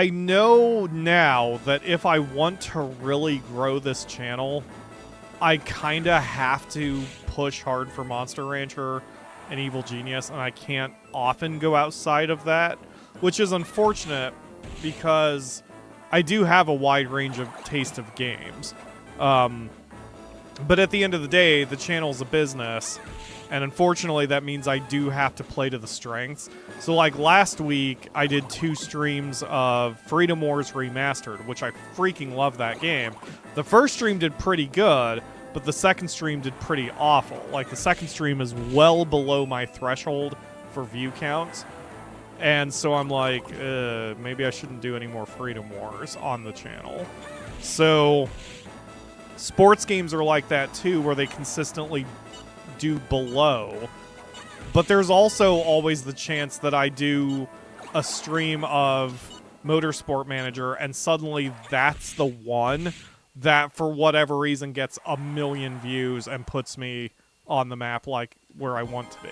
know now that if I want to really grow this channel, I kinda have to push hard for Monster Rancher and Evil Genius, and I can't often go outside of that, which is unfortunate because I do have a wide range of taste of games. But at the end of the day, the channel's a business, and unfortunately that means I do have to play to the strengths. So like last week, I did 2 streams of Freedom Wars Remastered, which I freaking love that game. The first stream did pretty good, but the second stream did pretty awful. Like, the second stream is well below my threshold for view counts. And so I'm like, maybe I shouldn't do any more Freedom Wars on the channel. So sports games are like that too, where they consistently do below. But there's also always the chance that I do a stream of Motorsport Manager and suddenly that's the one that for whatever reason gets 1 million views and puts me on the map like where I want to be.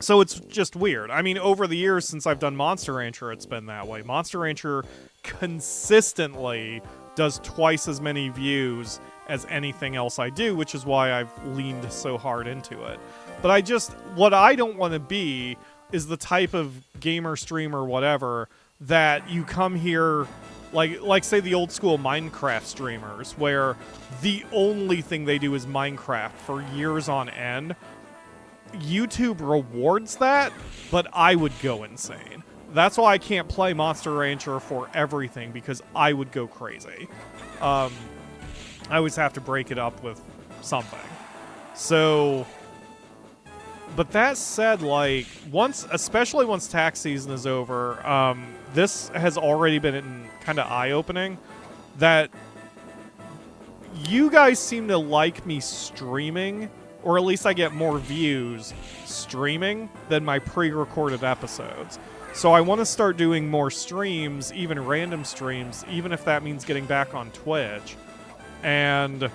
So it's just weird. I mean, over the years since I've done Monster Rancher, it's been that way. Monster Rancher consistently does twice as many views as anything else I do, which is why I've leaned so hard into it. But what I don't want to be is the type of gamer, streamer, whatever, that you come here, like say the old school Minecraft streamers, where the only thing they do is Minecraft for years on end. YouTube rewards that, but I would go insane. That's why I can't play Monster Rancher for everything, because I would go crazy. I always have to break it up with something. So, but that said, like, especially once tax season is over, this has already been kind of eye-opening, that you guys seem to like me streaming, or at least I get more views streaming than my pre-recorded episodes. So I want to start doing more streams, even random streams, even if that means getting back on Twitch. And,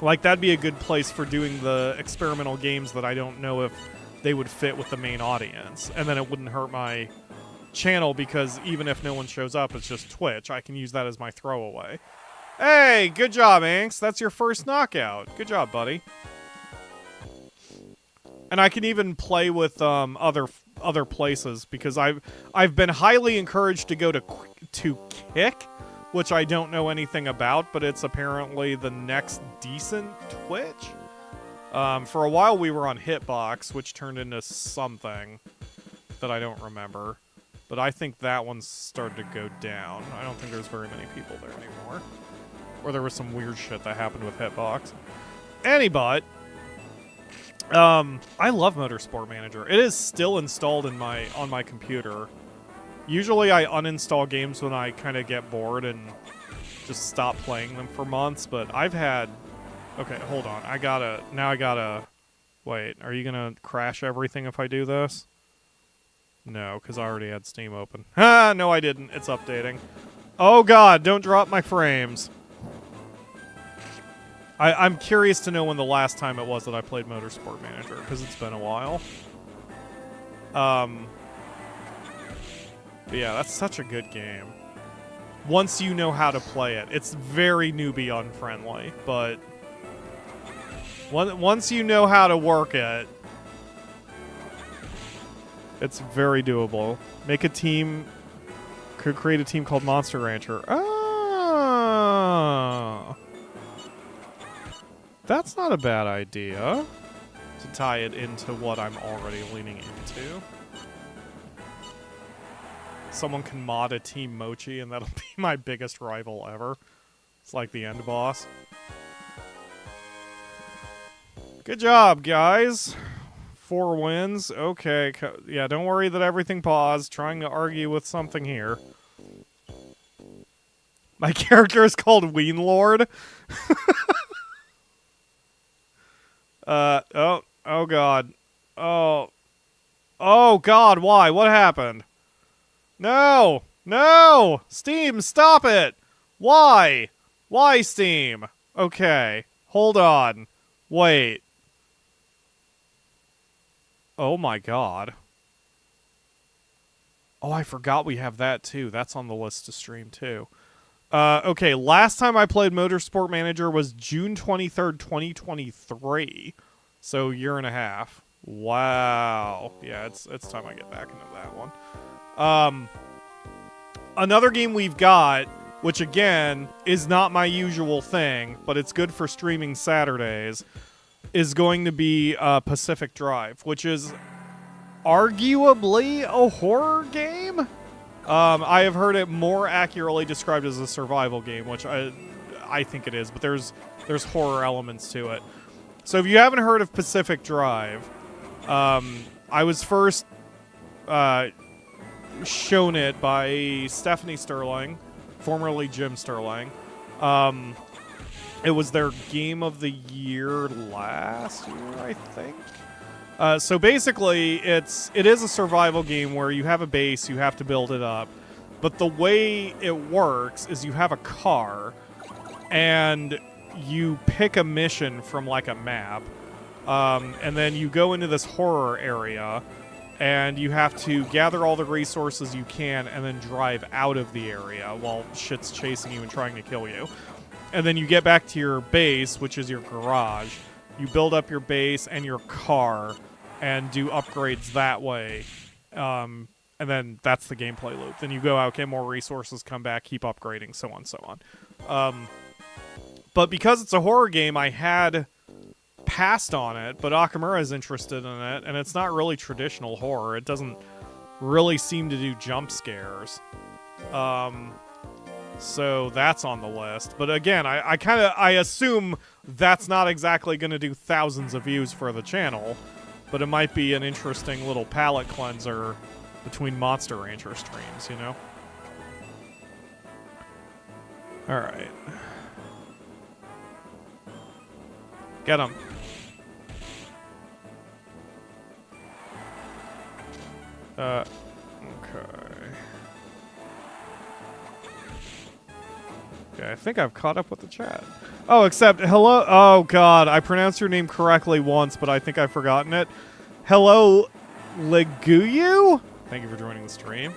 like, that'd be a good place for doing the experimental games that I don't know if they would fit with the main audience. And then it wouldn't hurt my channel, because even if no one shows up, it's just Twitch. I can use that as my throwaway. Hey, good job, Angst. That's your first knockout. Good job, buddy. And I can even play with other places, because I've been highly encouraged to go to Kick, which I don't know anything about, but it's apparently the next decent Twitch. For a while we were on Hitbox, which turned into something that I don't remember. But I think that one's started to go down. I don't think there's very many people there anymore. Or there was some weird shit that happened with Hitbox. Anybot. I love Motorsport Manager. It is still installed in on my computer. Usually I uninstall games when I kind of get bored and just stop playing them for months, but I've had... Okay, hold on. Now I gotta... Wait, are you gonna crash everything if I do this? No, because I already had Steam open. Ah, no I didn't. It's updating. Oh god, don't drop my frames. I'm curious to know when the last time it was that I played Motorsport Manager, because it's been a while. But yeah, that's such a good game. Once you know how to play it. It's very newbie unfriendly, but once you know how to work it, it's very doable. Make a team, could create a team called Monster Rancher. Oh. That's not a bad idea to tie it into what I'm already leaning into. Someone can mod a Team Mochi, and that'll be my biggest rival ever. It's like the end boss. Good job, guys. 4 wins. Okay. Yeah, don't worry that everything paused. Trying to argue with something here. My character is called Ween Lord. Oh god. Oh god, why? What happened? No! No! Steam, stop it! Why? Why, Steam? Okay. Hold on. Wait. Oh my god. Oh, I forgot we have that too. That's on the list to stream too. Okay, last time I played Motorsport Manager was June 23rd, 2023. So, year and a half. Wow. Yeah, it's time I get back into that one. Another game we've got, which again, is not my usual thing, but it's good for streaming Saturdays, is going to be Pacific Drive, which is arguably a horror game? I have heard it more accurately described as a survival game, which I think it is, but there's horror elements to it. So if you haven't heard of Pacific Drive, I was first shown it by Stephanie Sterling, formerly Jim Sterling. It was their Game of the Year last year, I think. So basically, it is a survival game where you have a base, you have to build it up. But the way it works is you have a car, and you pick a mission from like a map, and then you go into this horror area, and you have to gather all the resources you can and then drive out of the area while shit's chasing you and trying to kill you. And then you get back to your base, which is your garage. You build up your base and your car and do upgrades that way. And then that's the gameplay loop. Then you go out, get more resources, come back, keep upgrading, so on, so on. But because it's a horror game, I had passed on it, but Akamura is interested in it, and it's not really traditional horror. It doesn't really seem to do jump scares. So that's on the list. But again, I assume that's not exactly going to do thousands of views for the channel, but it might be an interesting little palate cleanser between Monster Rancher streams, you know? Alright. Get him. Okay. Okay, I think I've caught up with the chat. Oh, except, hello. Oh, God. I pronounced your name correctly once, but I think I've forgotten it. Hello, Leguyu? Thank you for joining the stream.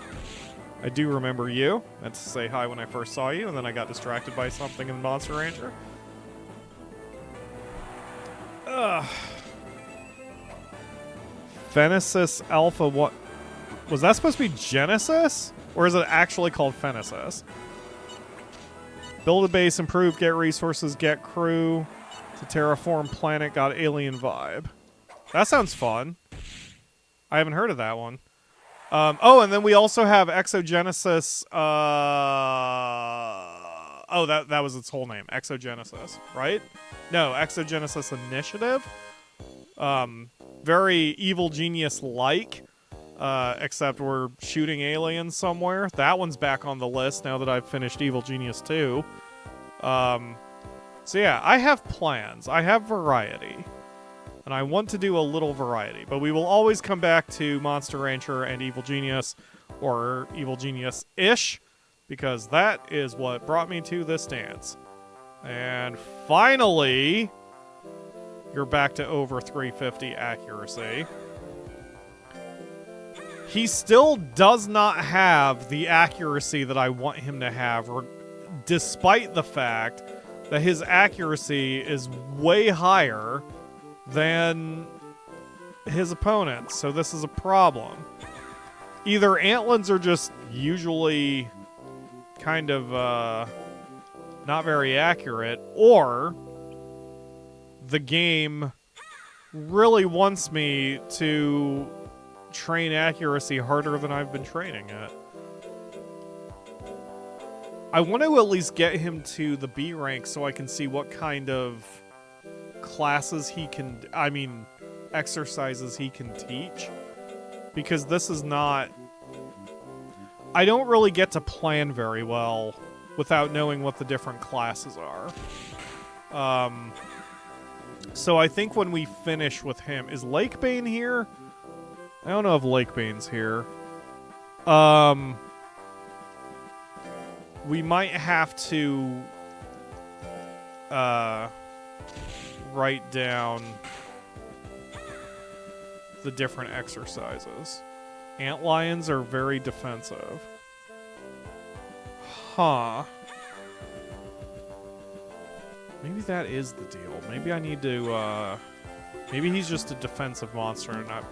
I do remember you. I meant to say hi when I first saw you, and then I got distracted by something in Monster Rancher. Ugh. Phenesis Alpha, what? Was that supposed to be Genesis? Or is it actually called Phenesis? Build a base, improve, get resources, get crew. To terraform planet, got alien vibe. That sounds fun. I haven't heard of that one. Oh, and then we also have Exogenesis. Oh, that was its whole name. Exogenesis, right? No, Exogenesis Initiative. Very Evil Genius-like, except we're shooting aliens somewhere. That one's back on the list now that I've finished Evil Genius 2. So yeah, I have plans. I have variety. And I want to do a little variety. But we will always come back to Monster Rancher and Evil Genius, or Evil Genius-ish, because that is what brought me to this dance. And finally, you're back to over 350 accuracy. He still does not have the accuracy that I want him to have, despite the fact that his accuracy is way higher than his opponents. So this is a problem. Either Antlans are just usually kind of not very accurate, or the game really wants me to train accuracy harder than I've been training it. I want to at least get him to the B rank so I can see what kind of classes he can, exercises he can teach. Because this is not... I don't really get to plan very well without knowing what the different classes are. So I think when we finish with him... Is Lakebane here? I don't know if Lakebane's here. We might have to write down the different exercises. Antlions are very defensive. Huh. Maybe that is the deal. Maybe I need to, maybe he's just a defensive monster and not...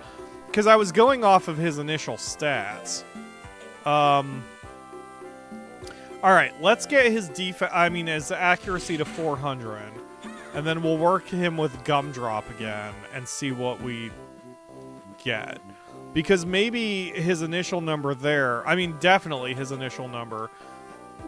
Because I was going off of his initial stats. Alright, let's get his his accuracy to 400. And then we'll work him with Gumdrop again and see what we get. Because maybe his initial number there... definitely his initial number.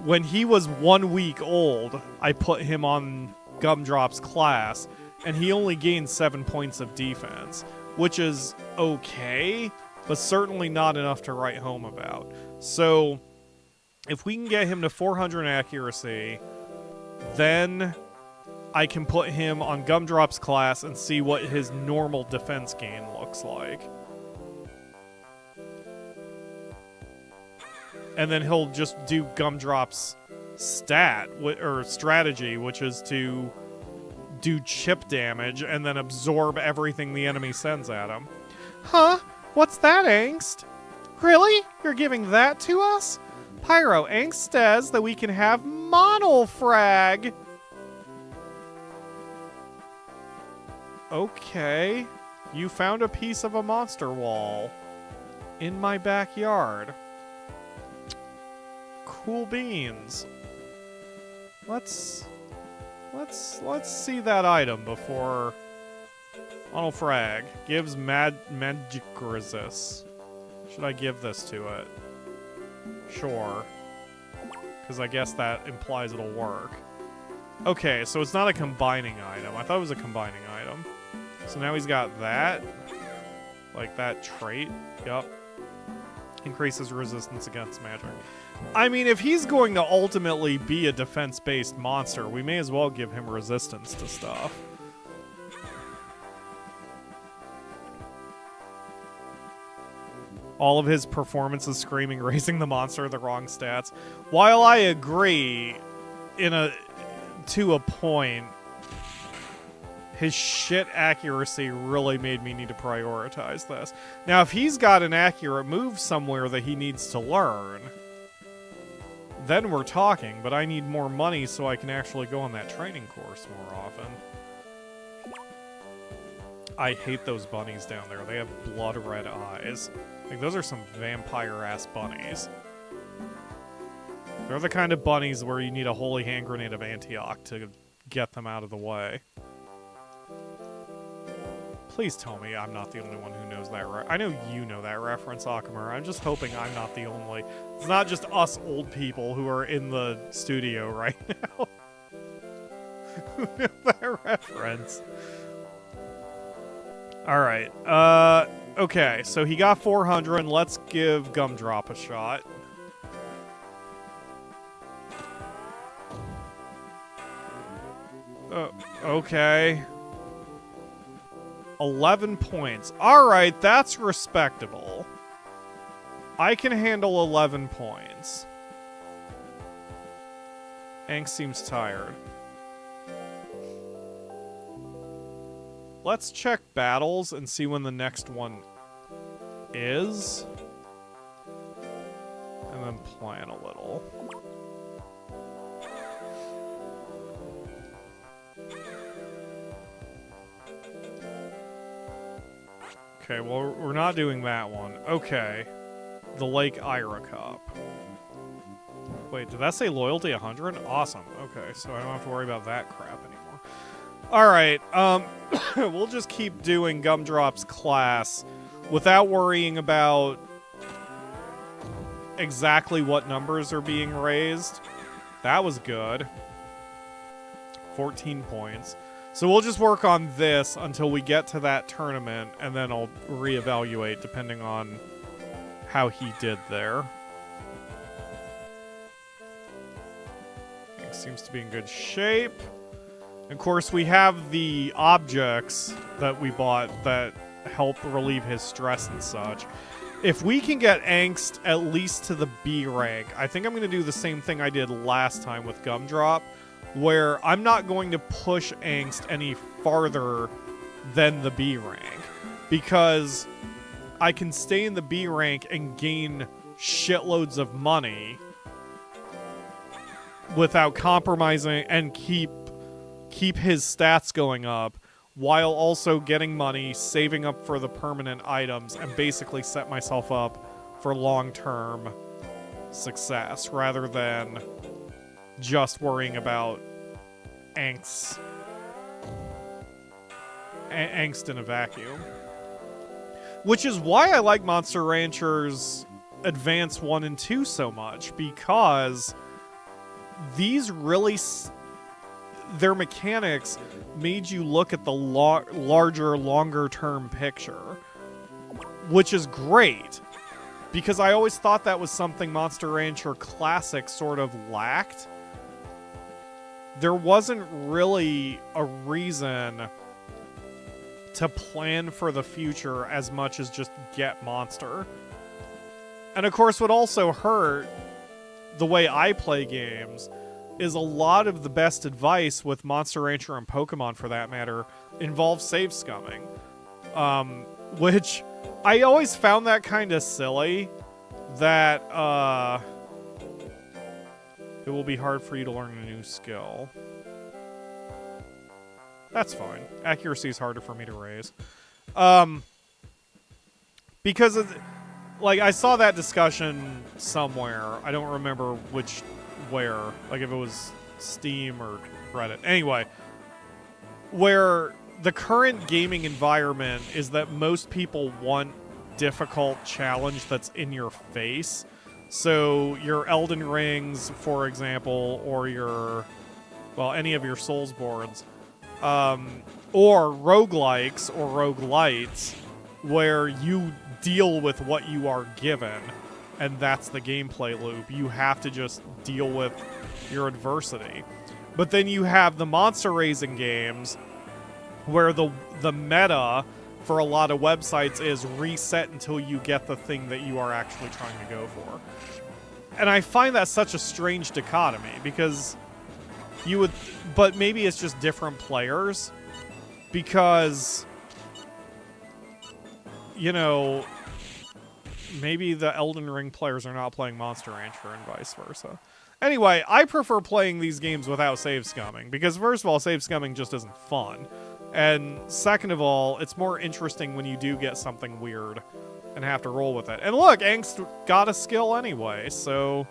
When he was 1 week old, I put him on Gumdrop's class, and he only gained 7 points of defense. Which is okay, but certainly not enough to write home about. So, if we can get him to 400 accuracy, then I can put him on Gumdrop's class and see what his normal defense gain looks like. And then he'll just do Gumdrop's strategy, which is to do chip damage and then absorb everything the enemy sends at him. Huh? What's that, Angst? Really? You're giving that to us? Pyro, Angst says that we can have monofrag. Okay. You found a piece of a monster wall in my backyard. Cool beans. Let's see that item before... Monofrag. Gives magic resist. Should I give this to it? Sure. Because I guess that implies it'll work. Okay, so it's not a combining item. I thought it was a combining item. So now he's got that. Like that trait. Yup. Increases resistance against magic. If he's going to ultimately be a defense-based monster, we may as well give him resistance to stuff. All of his performances screaming, raising the monster the wrong stats. While I agree, to a point, his shit accuracy really made me need to prioritize this. Now, if he's got an accurate move somewhere that he needs to learn, then we're talking, but I need more money so I can actually go on that training course more often. I hate those bunnies down there. They have blood red eyes. Like, those are some vampire-ass bunnies. They're the kind of bunnies where you need a holy hand grenade of Antioch to get them out of the way. Please tell me I'm not the only one who knows that. I know you know that reference, Akamura. I'm just hoping I'm not the only. It's not just us old people who are in the studio right now who know that reference. Alright, okay, so he got 400. Let's give Gumdrop a shot. Okay. 11 points. Alright, that's respectable. I can handle 11 points. Angst seems tired. Let's check battles and see when the next one is. And then plan a little. Okay, well, we're not doing that one. Okay. The Lake Ira Cup. Wait, did that say loyalty 100? Awesome. Okay, so I don't have to worry about that crap anymore. Alright, we'll just keep doing Gumdrop's class without worrying about exactly what numbers are being raised. That was good. 14 points. So we'll just work on this until we get to that tournament, and then I'll reevaluate depending on how he did there. He seems to be in good shape. Of course, we have the objects that we bought that help relieve his stress and such. If we can get Angst at least to the B rank, I think I'm going to do the same thing I did last time with Gumdrop, where I'm not going to push Angst any farther than the B rank, because I can stay in the B rank and gain shitloads of money without compromising and keep his stats going up, while also getting money, saving up for the permanent items, and basically set myself up for long-term success, rather than just worrying about angst in a vacuum. Which is why I like Monster Ranchers Advance 1 and 2 so much, because these really... their mechanics made you look at the larger, longer-term picture, which is great, because I always thought that was something Monster Rancher Classic sort of lacked. There wasn't really a reason to plan for the future as much as just get Monster. And of course, what also hurt the way I play games is a lot of the best advice with Monster Rancher and Pokemon, for that matter, involves save scumming. Which I always found that kind of silly, that it will be hard for you to learn a new skill. That's fine. Accuracy is harder for me to raise. Because of, like, I saw that discussion somewhere. I don't remember where. Like, if it was Steam or Reddit. Anyway, where the current gaming environment is that most people want difficult challenge that's in your face. So your Elden Rings, for example, or your, well, any of your Soulsborns, or roguelikes or roguelites, where you deal with what you are given, and that's the gameplay loop. You have to just deal with your adversity. But then you have the monster raising games, where the meta for a lot of websites is reset until you get the thing that you are actually trying to go for. And I find that such a strange dichotomy, because you would... But maybe it's just different players, because, you know, maybe the Elden Ring players are not playing Monster Rancher and vice versa. Anyway, I prefer playing these games without save scumming, because first of all, save scumming just isn't fun. And second of all, it's more interesting when you do get something weird and have to roll with it. And look, Angst got a skill anyway, so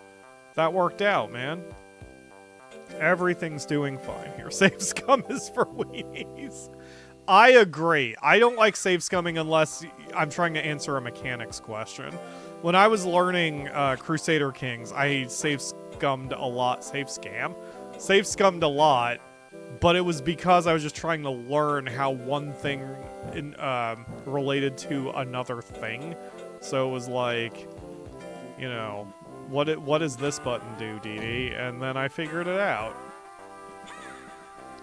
that worked out, man. Everything's doing fine here. Save scum is for weenies. I agree. I don't like save scumming unless I'm trying to answer a mechanics question. When I was learning Crusader Kings, I save scummed a lot. Save scummed a lot but it was because I was just trying to learn how one thing related to another thing. So it was like, you know, what does this button do, Dee Dee? And then I figured it out.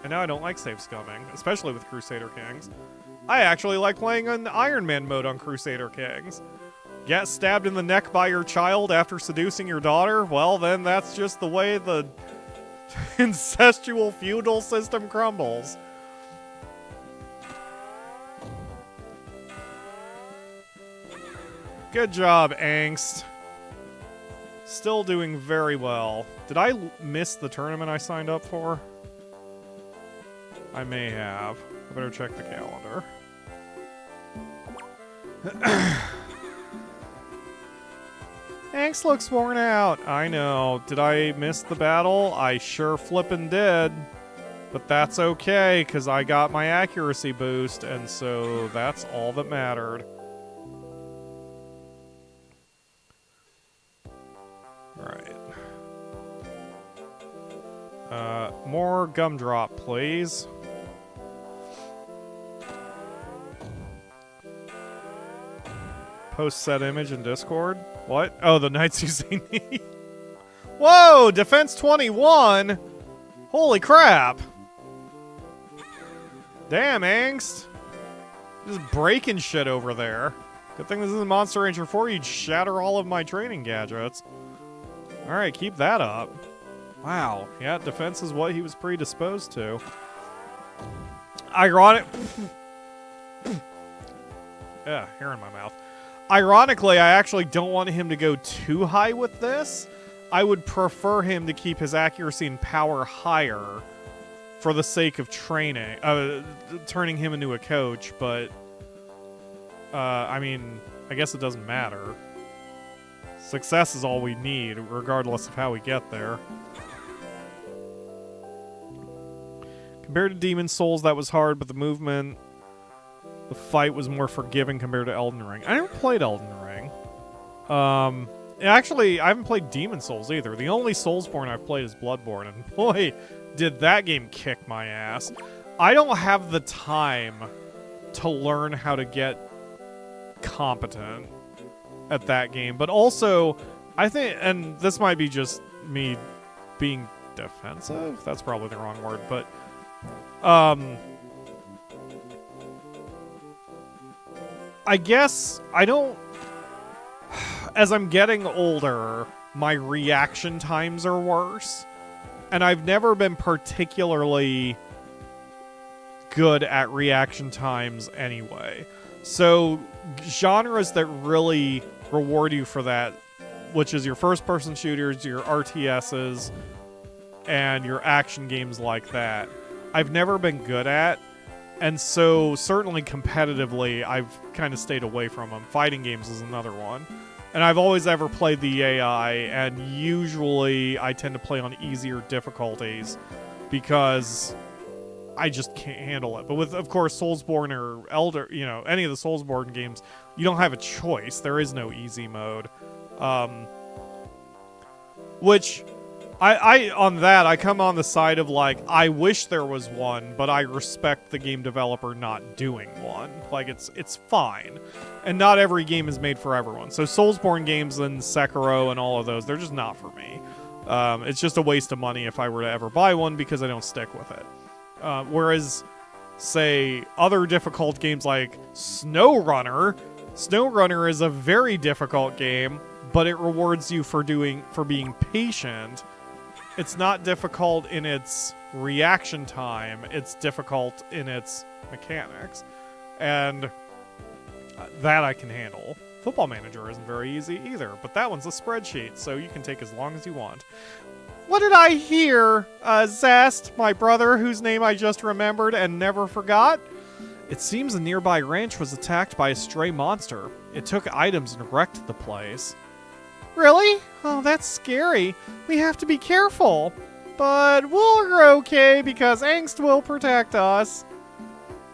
And now I don't like save scumming, especially with Crusader Kings. I actually like playing on Iron Man mode on Crusader Kings. Get stabbed in the neck by your child after seducing your daughter? Well, then that's just the way the incestual feudal system crumbles. Good job, Angst. Still doing very well. Did I miss the tournament I signed up for? I may have. I better check the calendar. Angst looks worn out. I know. Did I miss the battle? I sure flippin' did. But that's okay, because I got my accuracy boost, and so that's all that mattered. Alright. More gumdrop, please. Post set image in Discord. What? Oh, the Knights using me. Whoa! Defense 21? Holy crap! Damn, Angst. Just breaking shit over there. Good thing this isn't Monster Rancher 4. You'd shatter all of my training gadgets. Alright, keep that up. Wow. Yeah, defense is what he was predisposed to. Ironic. Yeah, hair in my mouth. Ironically, I actually don't want him to go too high with this. I would prefer him to keep his accuracy and power higher for the sake of training, turning him into a coach, but, I mean, I guess it doesn't matter. Success is all we need, regardless of how we get there. Compared to Demon Souls, that was hard, but the movement, the fight was more forgiving compared to Elden Ring. I never played Elden Ring. Actually, I haven't played Demon Souls either. The only Soulsborne I've played is Bloodborne, and boy, did that game kick my ass. I don't have the time to learn how to get competent at that game, but also, I think, and this might be just me being defensive? That's probably the wrong word, but, I guess I don't... As I'm getting older, my reaction times are worse. And I've never been particularly good at reaction times anyway. So, genres that really reward you for that, which is your first-person shooters, your RTSs, and your action games like that, I've never been good at. And so, certainly competitively, I've kind of stayed away from them. Fighting games is another one. And I've always ever played the AI, and usually I tend to play on easier difficulties because I just can't handle it. But with, of course, Soulsborne or Elder, you know, any of the Soulsborne games, you don't have a choice. There is no easy mode. Which... on that, I come on the side of, like, I wish there was one, but I respect the game developer not doing one. Like, it's fine. And not every game is made for everyone. So Soulsborne games and Sekiro and all of those, they're just not for me. It's just a waste of money if I were to ever buy one because I don't stick with it. Whereas, say, other difficult games like SnowRunner. SnowRunner is a very difficult game, but it rewards you for being patient. It's not difficult in its reaction time. It's difficult in its mechanics. And that I can handle. Football Manager isn't very easy either, but that one's a spreadsheet, so you can take as long as you want. What did I hear, Zest, my brother, whose name I just remembered and never forgot? It seems a nearby ranch was attacked by a stray monster. It took items and wrecked the place. Really? Oh, that's scary. We have to be careful. But we're okay because Angst will protect us.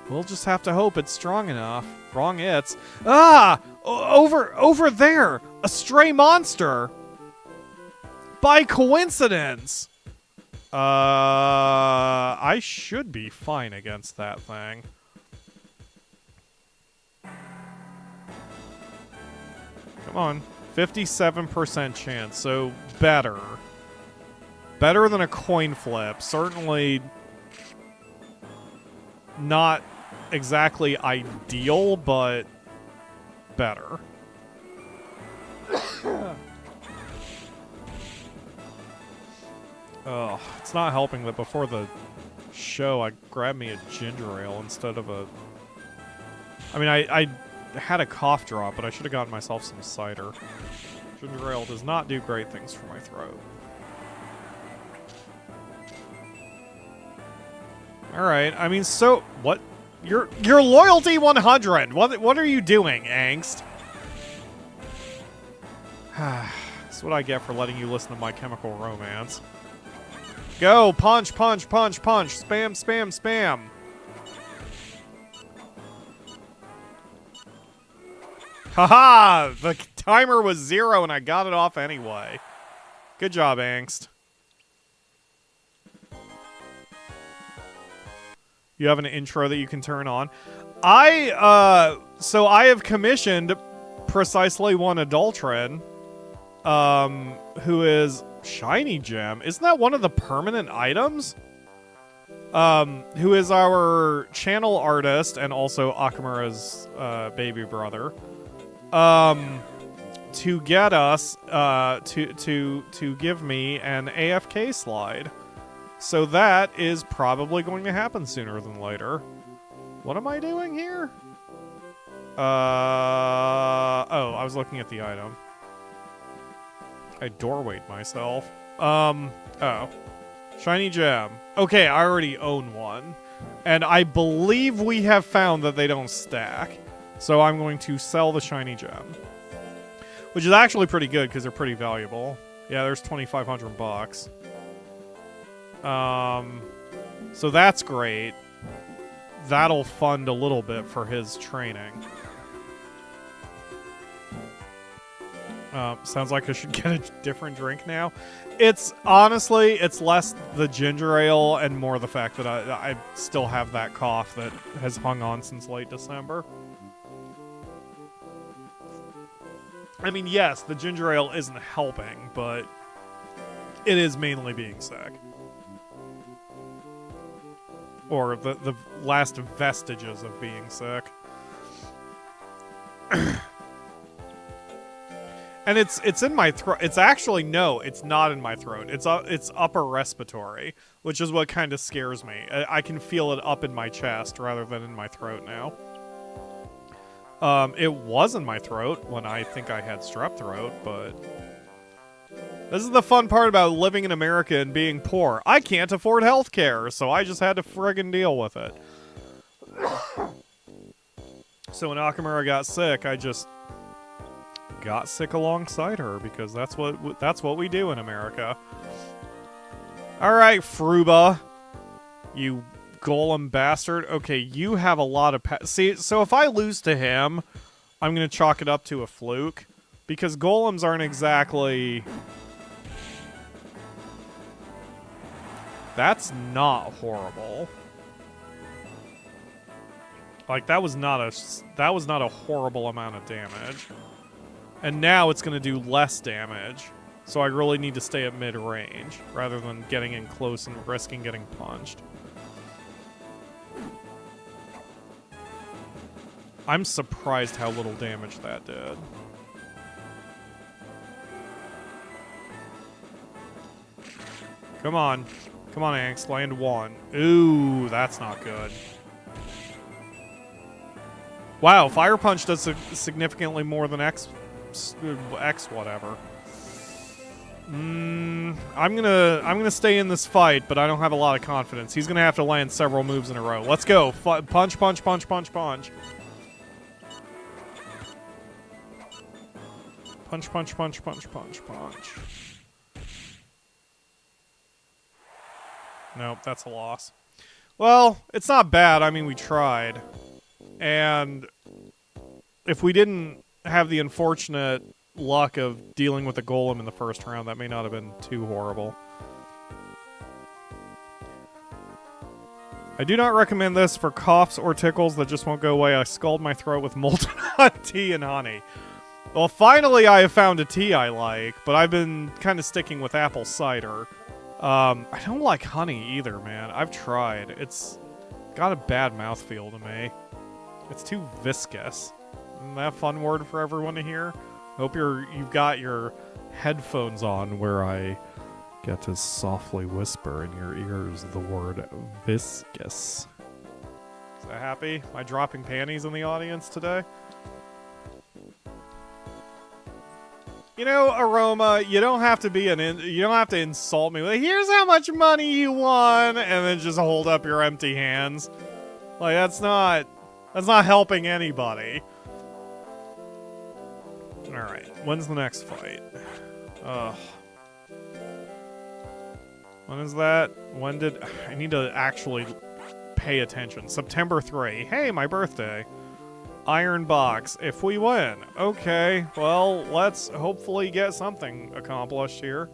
We'll just have to hope it's strong enough. Wrong it's. Ah! Over there! A stray monster! By coincidence! I should be fine against that thing. Come on. 57% chance, so better. Better than a coin flip. Certainly not exactly ideal, but better. Oh, it's not helping that before the show I grabbed me a ginger ale instead of a... I mean, I had a cough drop, but I should have gotten myself some cider. Ginger ale does not do great things for my throat. Alright, I mean, so... What? Your loyalty 100! What are you doing, Angst? That's what I get for letting you listen to My Chemical Romance. Go! Punch, punch, punch, punch! Spam, spam, spam! Haha! The timer was 0 and I got it off anyway. Good job, Angst. You have an intro that you can turn on. So I have commissioned precisely one Adultrin, who is Shiny Gem. Isn't that one of the permanent items? Who is our channel artist and also Akamura's baby brother. To get us to give me an AFK slide. So that is probably going to happen sooner than later. What am I doing here? Oh, I was looking at the item. I doorwayed myself. Oh. Shiny Gem. Okay, I already own one. And I believe we have found that they don't stack. So I'm going to sell the Shiny Gem. Which is actually pretty good because they're pretty valuable. Yeah, there's 2,500 bucks. So that's great. That'll fund a little bit for his training. Sounds like I should get a different drink now. It's honestly, it's less the ginger ale and more the fact that I still have that cough that has hung on since late December. I mean, yes, the ginger ale isn't helping, but it is mainly being sick. Or the last vestiges of being sick. And it's in my throat. It's actually, no, it's not in my throat. It's upper respiratory, which is what kind of scares me. I can feel it up in my chest rather than in my throat now. It was in my throat when I think I had strep throat, but... This is the fun part about living in America and being poor. I can't afford healthcare, so I just had to friggin' deal with it. So when Akamura got sick, I just got sick alongside her because that's what we do in America. All right, Fruba, you golem bastard. Okay, you have a lot of see. So if I lose to him, I'm gonna chalk it up to a fluke because golems aren't exactly. That's not horrible. Like that was not a horrible amount of damage. And now it's going to do less damage. So I really need to stay at mid-range rather than getting in close and risking getting punched. I'm surprised how little damage that did. Come on. Come on, Angst. Land one. Ooh, that's not good. Wow, Fire Punch does significantly more than X whatever. I'm gonna stay in this fight, but I don't have a lot of confidence. He's gonna have to land several moves in a row. Let's go. Punch, punch, punch, punch, punch. Punch, punch, punch, punch, punch, punch. Nope, that's a loss. Well, it's not bad. I mean, we tried. And if we didn't have the unfortunate luck of dealing with a golem in the first round, that may not have been too horrible. I do not recommend this for coughs or tickles that just won't go away. I scald my throat with molten hot tea and honey. Well, finally I have found a tea I like, but I've been kind of sticking with apple cider. I don't like honey either, man. I've tried. It's got a bad mouthfeel to me. It's too viscous. Isn't that a fun word for everyone to hear? Hope you've got your headphones on where I get to softly whisper in your ears the word viscous. Is that happy? Am I dropping panties in the audience today? You know, Aroma, you don't have to be you don't have to insult me. Like, here's how much money you won, and then just hold up your empty hands. Like, that's not helping anybody. All right, when's the next fight? Ugh. When is that? When did... I need to actually pay attention. September 3. Hey, my birthday. Iron box. If we win. Okay, well, let's hopefully get something accomplished here.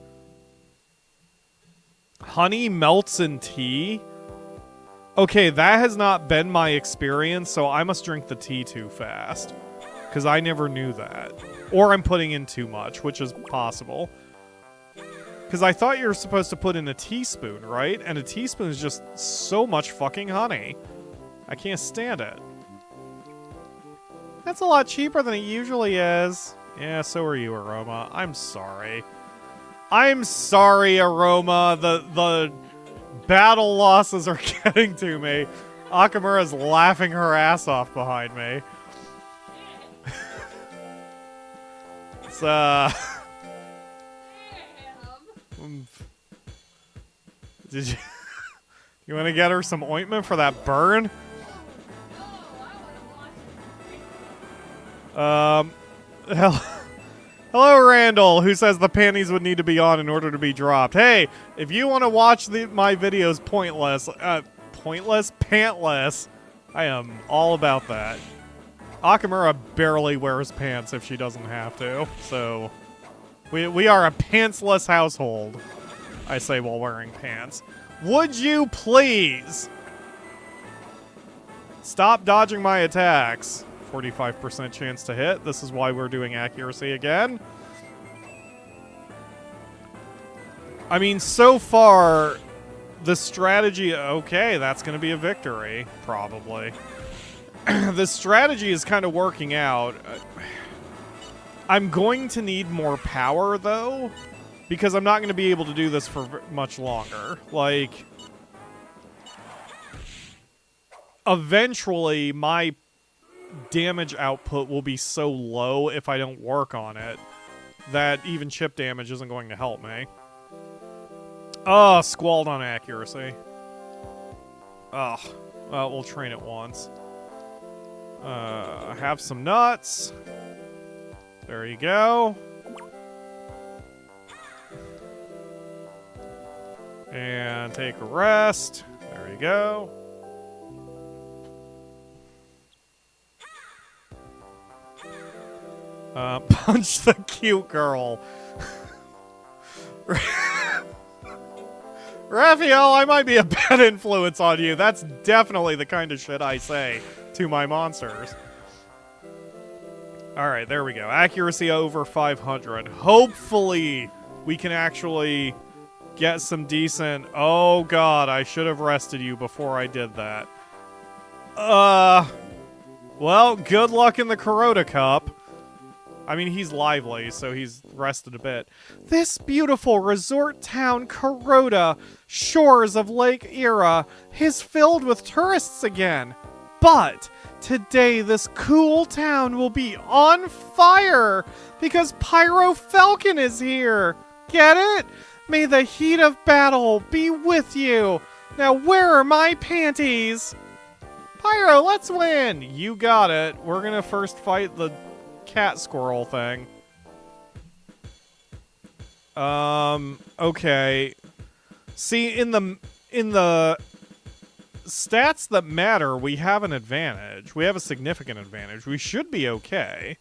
Honey melts in tea? Okay, that has not been my experience, so I must drink the tea too fast. Because I never knew that. Or I'm putting in too much, which is possible. Because I thought you were supposed to put in a teaspoon, right? And a teaspoon is just so much fucking honey. I can't stand it. That's a lot cheaper than it usually is. Yeah, so are you, Aroma. I'm sorry. I'm sorry, Aroma. The battle losses are getting to me. Akamura's laughing her ass off behind me. It's, Did you... You want to get her some ointment for that burn? Hello, Randall, who says the panties would need to be on in order to be dropped. Hey, if you want to watch my videos pantless, I am all about that. Akamura barely wears pants if she doesn't have to, so we are a pantsless household. I say while wearing pants. Would you please stop dodging my attacks? 45% chance to hit. This is why we're doing accuracy again. I mean, so far, the strategy... Okay, that's going to be a victory, probably. The strategy is kind of working out. I'm going to need more power, though, because I'm not going to be able to do this for much longer. Like, eventually, my damage output will be so low if I don't work on it that even chip damage isn't going to help me. Oh, squalled on accuracy. Ugh. Well, we'll train it once. Have some nuts. There you go. And take a rest. There you go. Punch the cute girl. Raphael, I might be a bad influence on you. That's definitely the kind of shit I say to my monsters. Alright, there we go. Accuracy over 500. Hopefully, we can actually get some decent... Oh, God, I should have rested you before I did that. Well, good luck in the Carota Cup. I mean, he's lively, so he's rested a bit. This beautiful resort town, Carota, shores of Lake Erie, is filled with tourists again. But today, this cool town will be on fire because PyroFalkon is here. Get it? May the heat of battle be with you. Now, where are my panties? Pyro, let's win. You got it. We're gonna first fight the cat squirrel thing. Okay. See, in the stats that matter, we have an advantage. We have a significant advantage. We should be okay.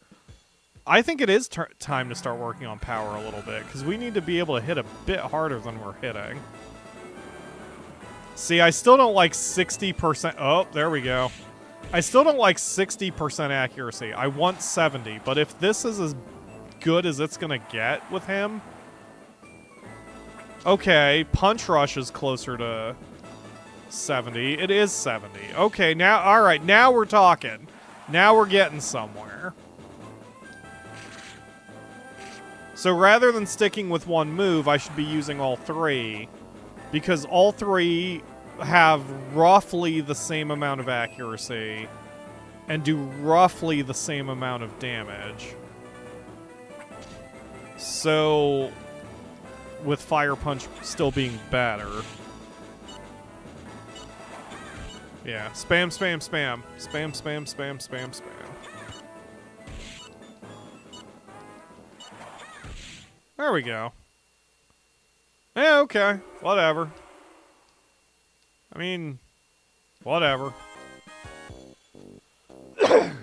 I think it is time to start working on power a little bit, because we need to be able to hit a bit harder than we're hitting. See, I still don't like 60%. Oh, there we go. I still don't like 60% accuracy. I want 70, but if this is as good as it's going to get with him... Okay, Punch Rush is closer to 70. It is 70. Okay, now, all right, now we're talking. Now we're getting somewhere. So rather than sticking with one move, I should be using all three, because all three have roughly the same amount of accuracy and do roughly the same amount of damage. So, with Fire Punch still being better. Yeah, spam, spam, spam. Spam, spam, spam, spam, spam. There we go. Yeah, okay. Whatever. I mean, whatever.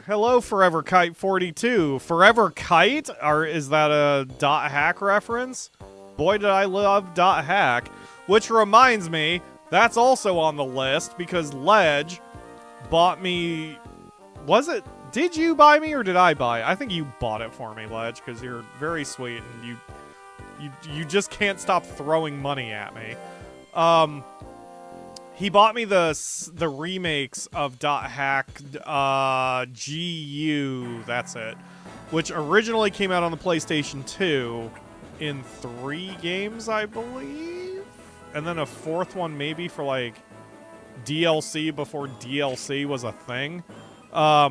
Hello, Forever Kite 42. Forever Kite? Is that a dot hack reference? Boy, did I love dot hack. Which reminds me, that's also on the list because Ledge bought me... Was it? Did you buy me or did I buy? I think you bought it for me, Ledge, because you're very sweet and you just can't stop throwing money at me. He bought me the remakes of Dot Hack GU, that's it, which originally came out on the PlayStation 2 in 3 games, I believe, and then a 4th one maybe for like DLC before DLC was a thing. But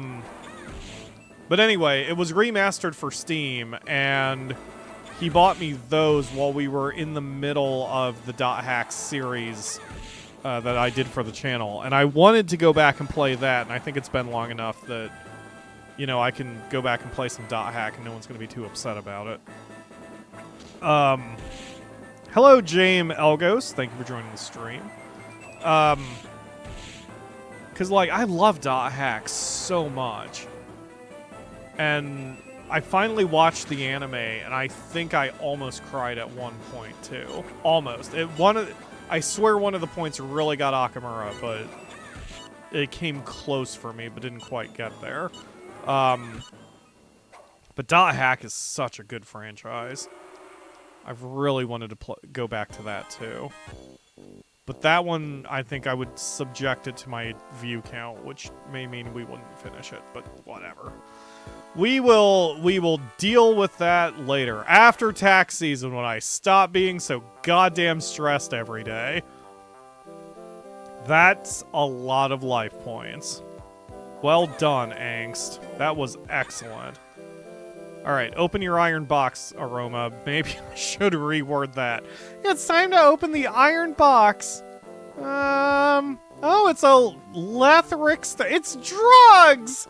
anyway, it was remastered for Steam, and he bought me those while we were in the middle of the Dot Hack series that I did for the channel. And I wanted to go back and play that, and I think it's been long enough that, you know, I can go back and play some Dot Hack and no one's going to be too upset about it. Hello, James Elgos. Thank you for joining the stream. Because, like, I love Dot Hack so much. And I finally watched the anime, and I think I almost cried at one point, too. Almost. I swear one of the points really got Akamura, but it came close for me, but didn't quite get there. But Dot Hack is such a good franchise. I've really wanted to go back to that, too. But that one, I think I would subject it to my view count, which may mean we wouldn't finish it, but whatever. We will deal with that later, after tax season, when I stop being so goddamn stressed every day. That's a lot of life points. Well done, Angst. That was excellent. Alright, open your iron box, Aroma. Maybe I should reword that. It's time to open the iron box. Oh, it's a Lethric it's drugs!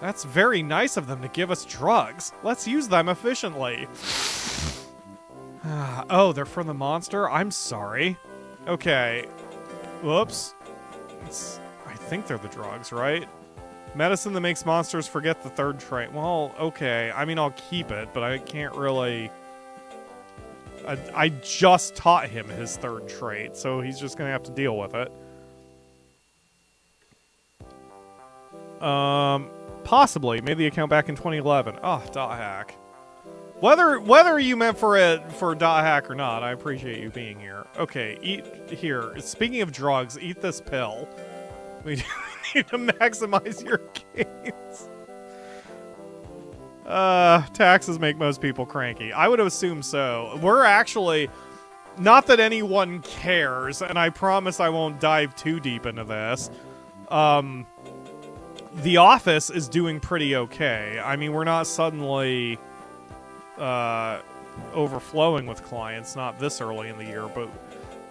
That's very nice of them to give us drugs. Let's use them efficiently. Oh, they're from the monster? I'm sorry. Okay. Whoops. I think they're the drugs, right? Medicine that makes monsters forget the third trait. Well, okay. I mean, I'll keep it, but I can't really... I just taught him his third trait, so he's just gonna have to deal with it. Possibly. Made the account back in 2011. Oh, Dot Hack. Whether you meant for Dot Hack or not, I appreciate you being here. Okay, eat here. Speaking of drugs, eat this pill. We need to maximize your gains. Taxes make most people cranky. I would assume so. We're actually... Not that anyone cares, and I promise I won't dive too deep into this. The Office is doing pretty okay. I mean, we're not suddenly overflowing with clients, not this early in the year, but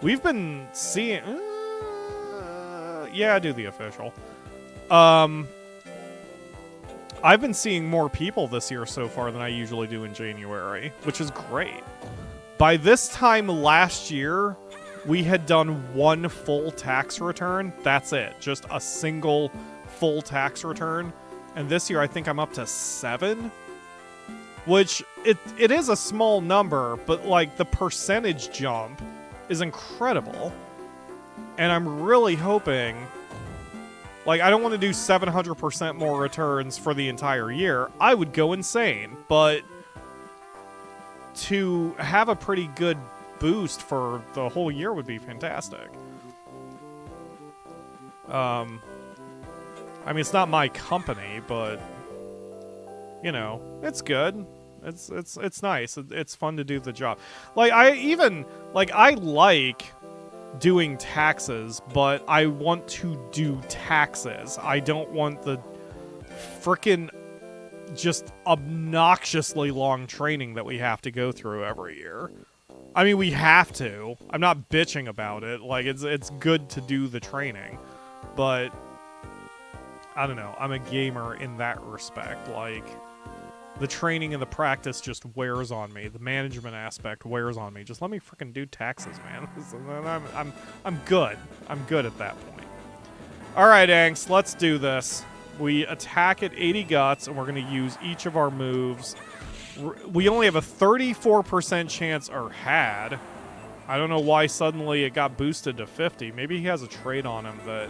we've been seeing... yeah, do the official. I've been seeing more people this year so far than I usually do in January, which is great. By this time last year, we had done one full tax return. That's it. Just a single full tax return. And this year, I think I'm up to 7. Which, it is a small number, but, like, the percentage jump is incredible. And I'm really hoping... Like, I don't want to do 700% more returns for the entire year. I would go insane. But to have a pretty good boost for the whole year would be fantastic. I mean, it's not my company, but... You know, it's good. It's nice. It's fun to do the job. Like, I like doing taxes, but I want to do taxes. I don't want the frickin' just obnoxiously long training that we have to go through every year. I mean, we have to. I'm not bitching about it. Like, it's good to do the training, but I don't know. I'm a gamer in that respect. Like, the training and the practice just wears on me. The management aspect wears on me. Just let me freaking do taxes, man. I'm good. I'm good at that point. All right, Angst, let's do this. We attack at 80 guts, and we're going to use each of our moves. We only have a 34% chance, or had. I don't know why suddenly it got boosted to 50. Maybe he has a trait on him that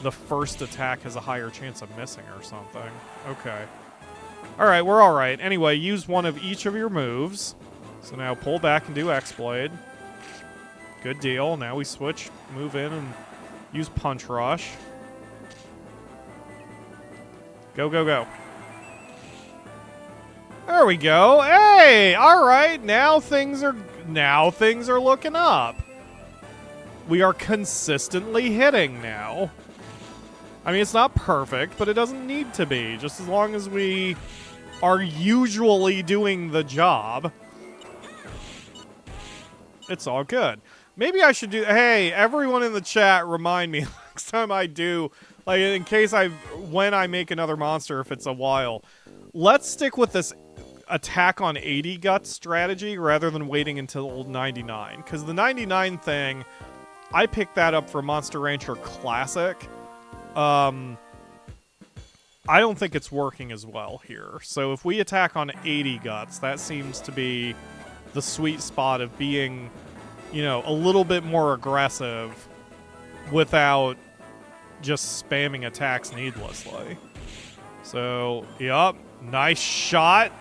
the first attack has a higher chance of missing or something. Okay. Alright, we're alright. Anyway, use one of each of your moves. So now pull back and do X-Blade. Good deal. Now we switch, move in, and use Punch Rush. Go, go, go. There we go. Hey! Alright, now things are looking up. We are consistently hitting now. I mean, it's not perfect, but it doesn't need to be. Just as long as we are usually doing the job, it's all good. Maybe I should do... Hey, everyone in the chat, remind me next time I do, like, in case when I make another monster, if it's a while. Let's stick with this attack on 80 guts strategy rather than waiting until 99. Because the 99 thing, I picked that up for Monster Rancher Classic. I don't think it's working as well here. So if we attack on 80 guts, that seems to be the sweet spot of being, you know, a little bit more aggressive without just spamming attacks needlessly. So, yup, nice shot.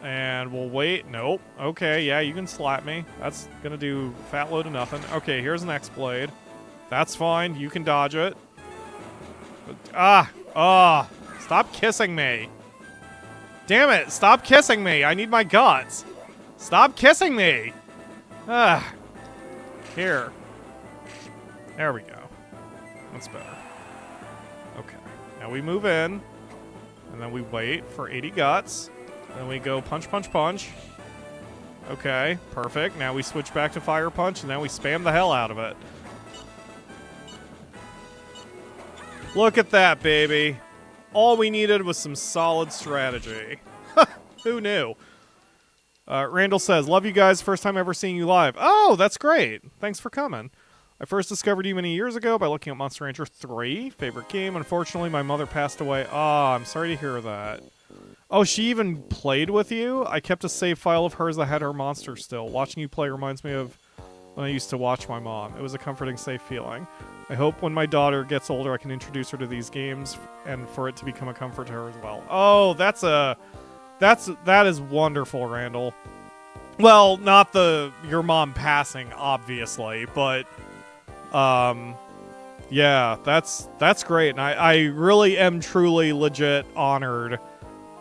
And we'll wait. Nope. Okay, yeah, you can slap me. That's gonna do fat load of nothing. Okay, here's an X-Blade. That's fine. You can dodge it. Stop kissing me. Damn it, stop kissing me. I need my guts. Stop kissing me. Here. There we go. That's better. Okay. Now we move in, and then we wait for 80 guts. Then we go punch, punch, punch. Okay, perfect. Now we switch back to Fire Punch, and then we spam the hell out of it. Look at that, baby. All we needed was some solid strategy. Who knew? Randall says, love you guys. First time ever seeing you live. Oh, that's great. Thanks for coming. I first discovered you many years ago by looking at Monster Rancher 3. Favorite game. Unfortunately, my mother passed away. Oh, I'm sorry to hear that. Oh, she even played with you? I kept a save file of hers that had her monster still. Watching you play reminds me of when I used to watch my mom. It was a comforting, safe feeling. I hope when my daughter gets older, I can introduce her to these games and for it to become a comfort to her as well. Oh, that is wonderful, Randall. Well, not your mom passing, obviously, but yeah, that's great. And I really am truly legit honored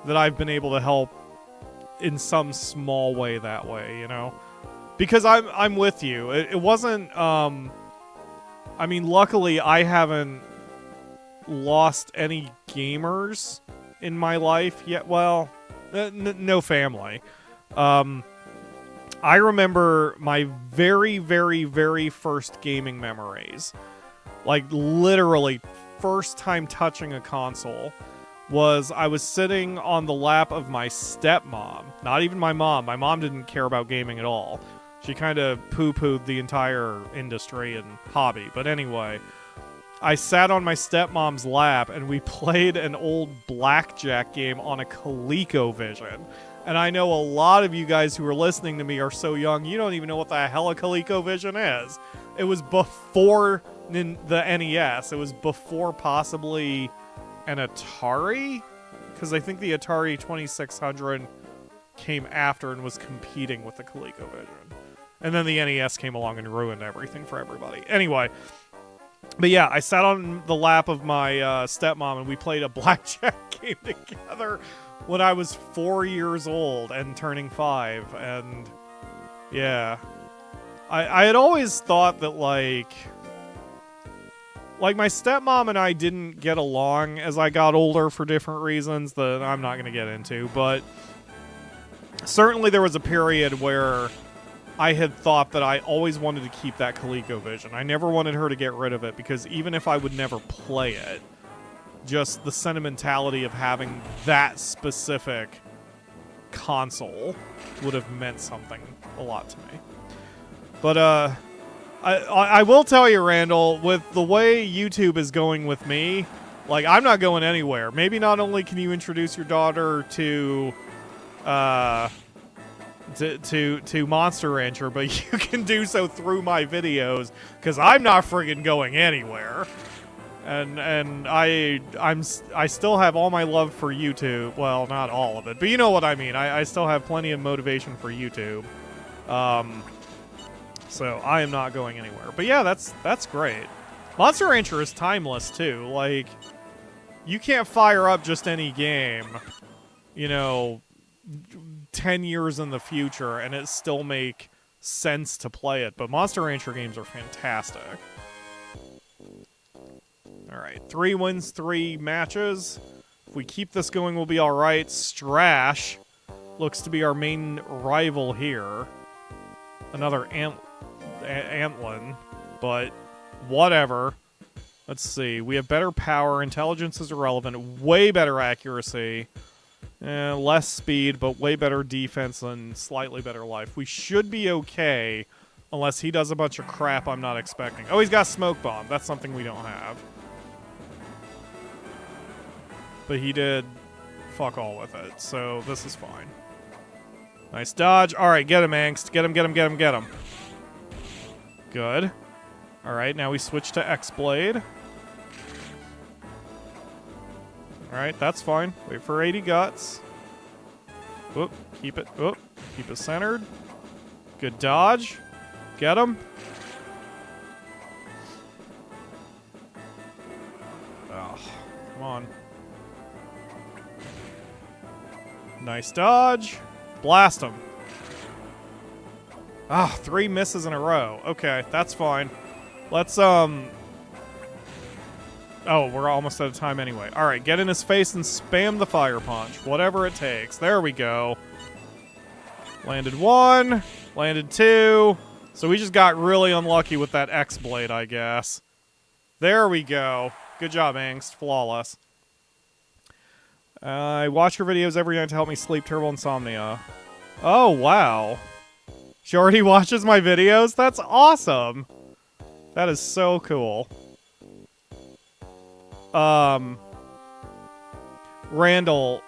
that I've been able to help in some small way that way, you know? Because I'm with you. It wasn't I mean, luckily, I haven't lost any gamers in my life yet. Well, no family. I remember my very, very, very first gaming memories. Like, literally, first time touching a console was I was sitting on the lap of my stepmom. Not even my mom. My mom didn't care about gaming at all. She kind of poo-pooed the entire industry and hobby. But anyway, I sat on my stepmom's lap and we played an old blackjack game on a ColecoVision. And I know a lot of you guys who are listening to me are so young, you don't even know what the hell a ColecoVision is. It was before the NES. It was before possibly an Atari, because I think the Atari 2600 came after and was competing with the ColecoVision. And then the NES came along and ruined everything for everybody. Anyway, but yeah, I sat on the lap of my stepmom and we played a blackjack game together when I was 4 years old and turning 5. And yeah, I had always thought that like my stepmom and I didn't get along as I got older for different reasons that I'm not going to get into, but certainly there was a period where I had thought that I always wanted to keep that ColecoVision. I never wanted her to get rid of it because even if I would never play it, just the sentimentality of having that specific console would have meant something a lot to me. But I will tell you, Randall, with the way YouTube is going with me, like, I'm not going anywhere. Maybe not only can you introduce your daughter to Monster Rancher, but you can do so through my videos, because I'm not friggin' going anywhere. And I still have all my love for YouTube. Well, not all of it, but you know what I mean. I still have plenty of motivation for YouTube. So I am not going anywhere. But yeah, that's great. Monster Rancher is timeless too. Like, you can't fire up just any game, you know, 10 years in the future and it still make sense to play it. But Monster Rancher games are fantastic. Alright, 3 wins, 3 matches. If we keep this going, we'll be alright. Strash looks to be our main rival here. Another Antlan, but whatever. Let's see. We have better power. Intelligence is irrelevant. Way better accuracy. Less speed, but way better defense and slightly better life. We should be okay, unless he does a bunch of crap I'm not expecting. Oh, he's got Smoke Bomb. That's something we don't have. But he did fuck all with it, so this is fine. Nice dodge. Alright, get him, Angst. Get him, get him, get him, get him. Good. Alright, now we switch to X-Blade. Alright, that's fine. Wait for 80 guts. Whoop, keep it. Whoop, keep it centered. Good dodge. Get him. Oh, come on. Nice dodge. Blast him. Ah, 3 misses in a row. Okay, that's fine. Let's, Oh, we're almost out of time anyway. Alright, get in his face and spam the fire punch. Whatever it takes. There we go. Landed 1. Landed 2. So we just got really unlucky with that X-Blade, I guess. There we go. Good job, Angst. Flawless. I watch your videos every night to help me sleep. Terrible insomnia. Oh, wow. She already watches my videos? That's awesome. That is so cool. Randall,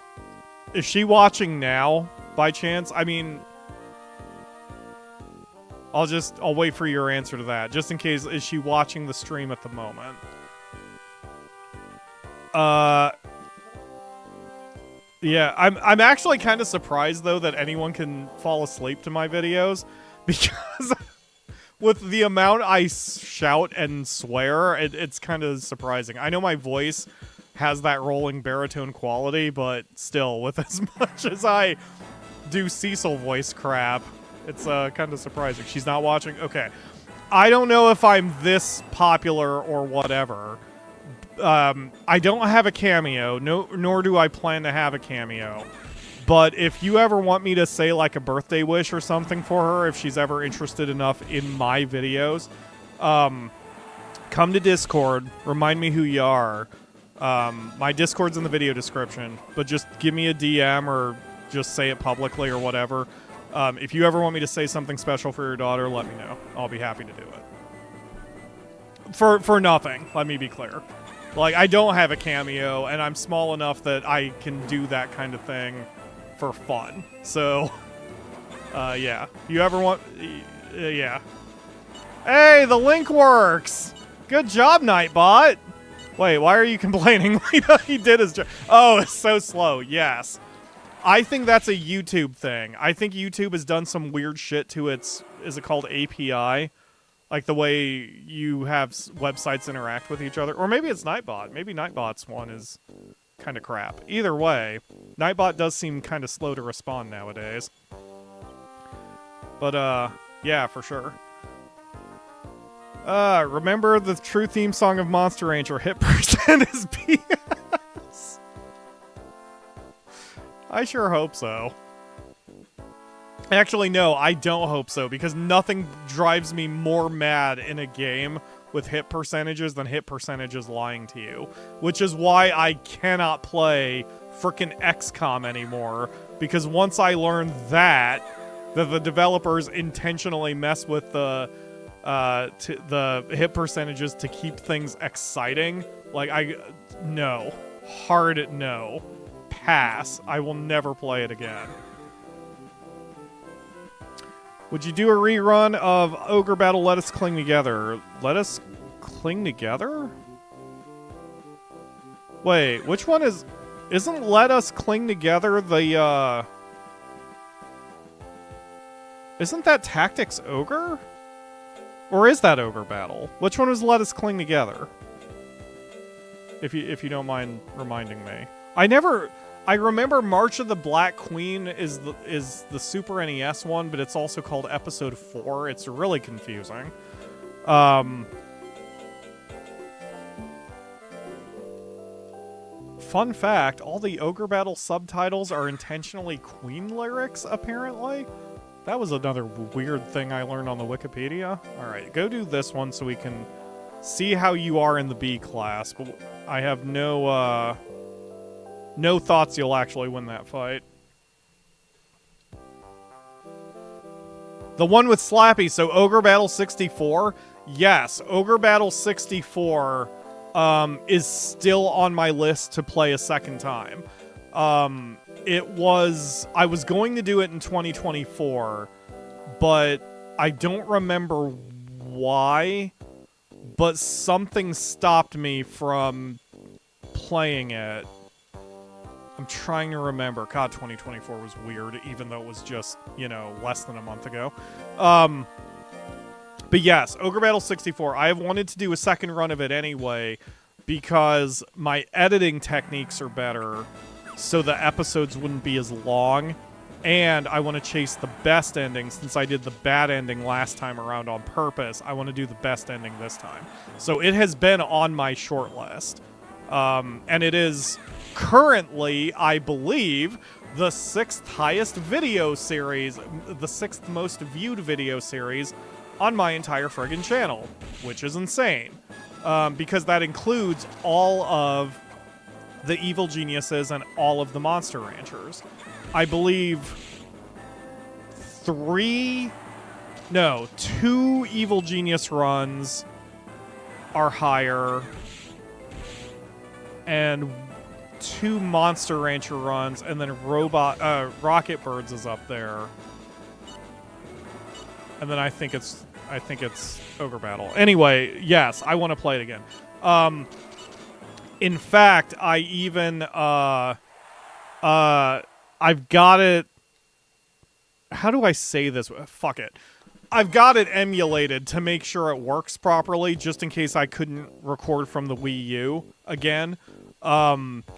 is she watching now, by chance? I mean, I'll wait for your answer to that, just in case. Is she watching the stream at the moment? Yeah, I'm actually kind of surprised, though, that anyone can fall asleep to my videos, because with the amount I shout and swear, it's kind of surprising. I know my voice has that rolling baritone quality, but still, with as much as I do Cecil voice crap, it's kind of surprising. She's not watching? Okay. I don't know if I'm this popular or whatever. I don't have a cameo, nor do I plan to have a cameo. But if you ever want me to say, like, a birthday wish or something for her, if she's ever interested enough in my videos, come to Discord, remind me who you are. My Discord's in the video description, but just give me a DM or just say it publicly or whatever. If you ever want me to say something special for your daughter, let me know. I'll be happy to do it. For nothing, let me be clear. Like, I don't have a cameo, and I'm small enough that I can do that kind of thing for fun. So, yeah. If you ever want... yeah. Hey, the link works! Good job, Nightbot! Wait, why are you complaining? He did his job. Oh, it's so slow. Yes. I think that's a YouTube thing. I think YouTube has done some weird shit to its, is it called API? Like the way you have websites interact with each other. Or maybe it's Nightbot. Maybe Nightbot's one is kind of crap. Either way, Nightbot does seem kind of slow to respond nowadays. But, yeah, for sure. Remember the true theme song of Monster Rancher, hit percent is BS. I sure hope so. Actually, no, I don't hope so, because nothing drives me more mad in a game with hit percentages than hit percentages lying to you. Which is why I cannot play frickin' XCOM anymore, because once I learned that the developers intentionally mess with the hit percentages to keep things exciting, like, no. Hard no. Pass. I will never play it again. Would you do a rerun of Ogre Battle Let Us Cling Together? Let Us Cling Together? Wait, which one is... Isn't Let Us Cling Together the, Isn't that Tactics Ogre? Or is that Ogre Battle? Which one was Let Us Cling Together? If you don't mind reminding me. I remember March of the Black Queen is the Super NES one, but it's also called Episode 4. It's really confusing. Fun fact, all the Ogre Battle subtitles are intentionally Queen lyrics, apparently. That was another weird thing I learned on the Wikipedia. Alright, go do this one so we can see how you are in the B class, but I have no thoughts you'll actually win that fight. The one with Slappy, so Ogre Battle 64? Yes, Ogre Battle 64 is still on my list to play a second time. I was going to do it in 2024, but I don't remember why, but something stopped me from playing it. I'm trying to remember. God, 2024 was weird, even though it was just, less than a month ago. But yes, Ogre Battle 64. I have wanted to do a second run of it anyway, because my editing techniques are better, so the episodes wouldn't be as long, and I want to chase the best ending. Since I did the bad ending last time around on purpose, I want to do the best ending this time. So it has been on my short list. And it is currently, I believe, the 6th highest video series, the 6th most viewed video series on my entire friggin' channel, which is insane. Because that includes all of the Evil Geniuses and all of the Monster Ranchers. I believe 2 Evil Genius runs are higher, and 2 Monster Rancher runs, and then Rocket Birds is up there. And then I think it's Ogre Battle. Anyway, yes, I want to play it again. In fact, I even I've got it. How do I say this? Fuck it. I've got it emulated to make sure it works properly, just in case I couldn't record from the Wii U again.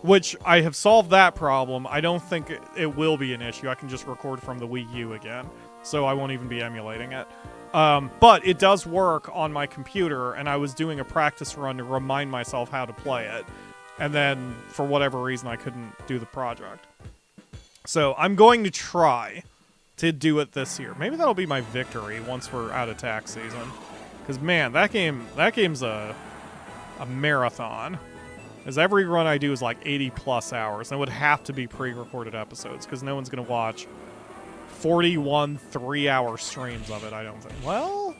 Which I have solved that problem. I don't think it will be an issue. I can just record from the Wii U again, so I won't even be emulating it. But it does work on my computer, and I was doing a practice run to remind myself how to play it. And then, for whatever reason, I couldn't do the project. So, I'm going to try to do it this year. Maybe that'll be my victory once we're out of tax season. Because, man, that game's a marathon. Because every run I do is like 80-plus hours. And it would have to be pre-recorded episodes, because no one's going to watch 41 3-hour streams of it, I don't think. Well,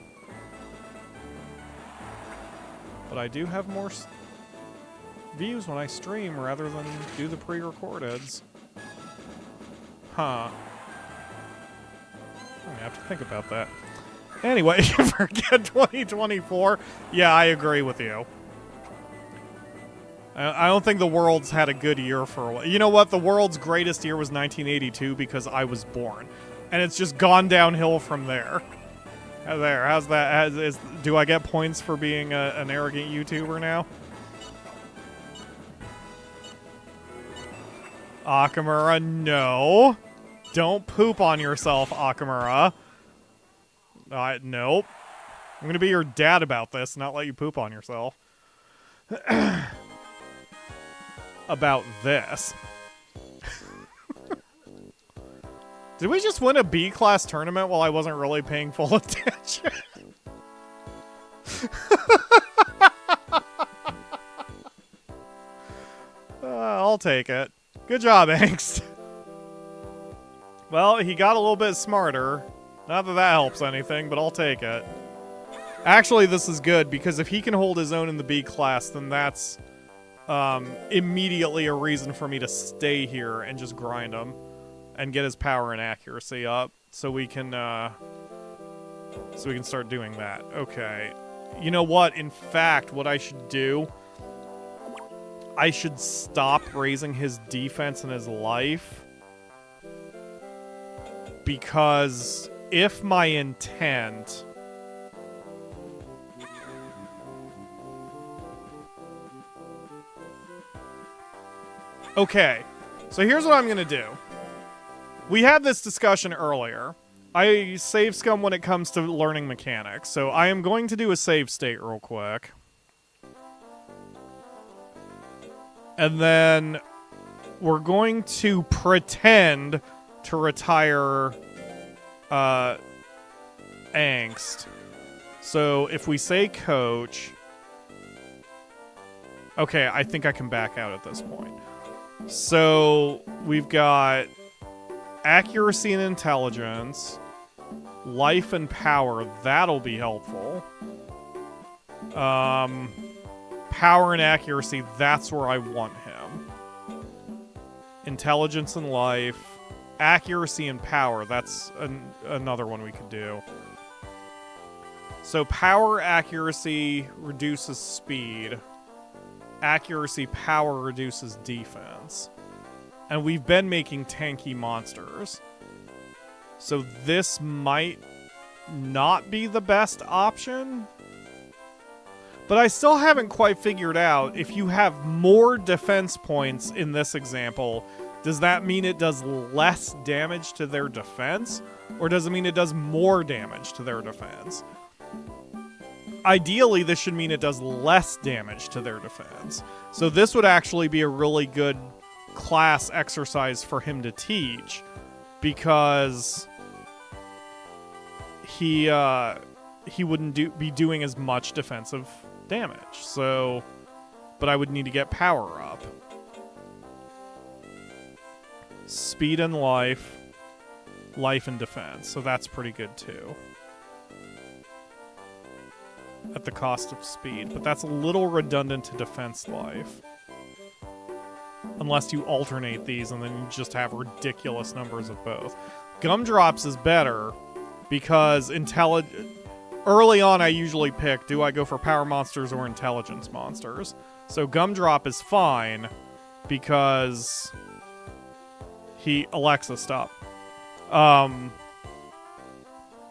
but I do have more views when I stream rather than do the pre-recordeds. Huh. I have to think about that. Anyway, forget 2024. Yeah, I agree with you. I don't think the world's had a good year for a while. You know what? The world's greatest year was 1982 because I was born. And it's just gone downhill from there. There, how's that? Do I get points for being an arrogant YouTuber now? Akamura, no. Don't poop on yourself, Akamura. Nope. I'm gonna be your dad about this, not let you poop on yourself. About this. Did we just win a B-class tournament while I wasn't really paying full attention? I'll take it. Good job, Angst. Well, he got a little bit smarter. Not that that helps anything, but I'll take it. Actually, this is good, because if he can hold his own in the B class, then that's immediately a reason for me to stay here and just grind him and get his power and accuracy up, so we can start doing that. Okay. You know what? In fact, what I should do, I should stop raising his defense and his life, because if my intent... Okay, so here's what I'm gonna do. We had this discussion earlier. I save scum when it comes to learning mechanics, so I am going to do a save state real quick. And then we're going to pretend to retire Angst. So if we say coach... Okay, I think I can back out at this point. So we've got accuracy and intelligence, life and power. That'll be helpful. Power and accuracy, that's where I want him. Intelligence and life. Accuracy and power, that's another one we could do. So power, accuracy reduces speed. Accuracy, power reduces defense. And we've been making tanky monsters. So this might not be the best option. But I still haven't quite figured out, if you have more defense points in this example, does that mean it does less damage to their defense? Or does it mean it does more damage to their defense? Ideally, this should mean it does less damage to their defense. So this would actually be a really good class exercise for him to teach, because he wouldn't be doing as much defensive damage. So, but I would need to get power up. Speed and life, life and defense. So that's pretty good too. At the cost of speed, but that's a little redundant to defense life. Unless you alternate these and then you just have ridiculous numbers of both. Gumdrops is better because early on I usually pick, do I go for power monsters or intelligence monsters? So Gumdrop is fine because Alexa, stop.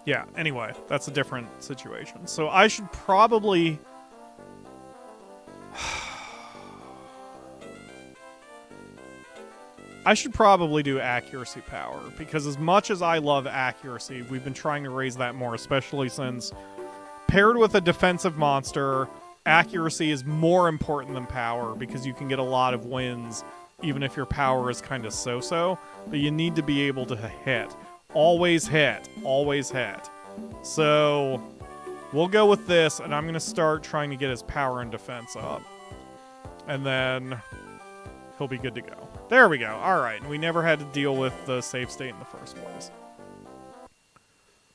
Yeah, anyway, that's a different situation. So I should probably... I should probably do accuracy power, because as much as I love accuracy, we've been trying to raise that more, especially since paired with a defensive monster, accuracy is more important than power, because you can get a lot of wins even if your power is kind of so-so, but you need to be able to hit. Always hit. Always hit. So, we'll go with this, and I'm going to start trying to get his power and defense up. And then he'll be good to go. There we go. Alright, and we never had to deal with the save state in the first place.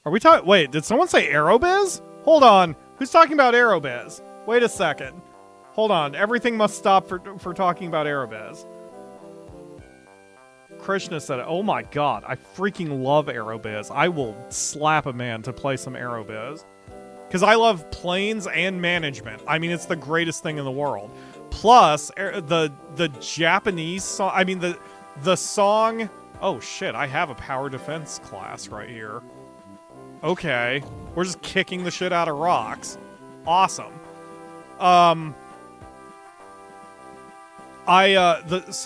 Are we talking... Wait, did someone say Aerobiz? Hold on. Who's talking about Aerobiz? Wait a second. Hold on. Everything must stop for talking about Aerobiz. Krishna said it. Oh my god, I freaking love Aerobiz. I will slap a man to play some Aerobiz. Because I love planes and management. I mean, it's the greatest thing in the world. Plus, the Japanese song... I mean, the song... Oh shit, I have a power defense class right here. Okay. We're just kicking the shit out of rocks. Awesome. So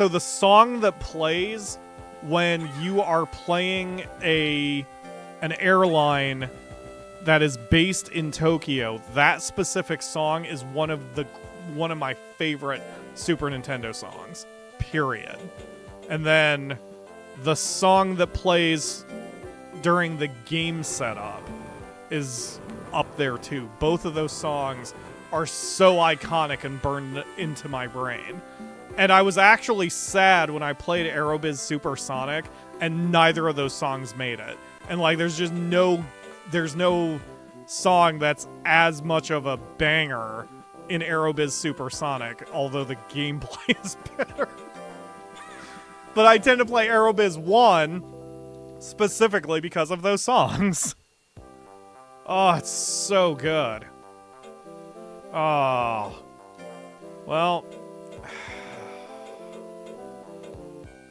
the song that plays when you are playing an airline that is based in Tokyo, that specific song is one of my favorite Super Nintendo songs. Period. And then the song that plays during the game setup is up there too. Both of those songs are so iconic and burned into my brain. And I was actually sad when I played Aerobiz Supersonic and neither of those songs made it. And like there's no song that's as much of a banger in Aerobiz Supersonic, although the gameplay is better. But I tend to play Aerobiz 1 specifically because of those songs. Oh, it's so good. Oh. Well.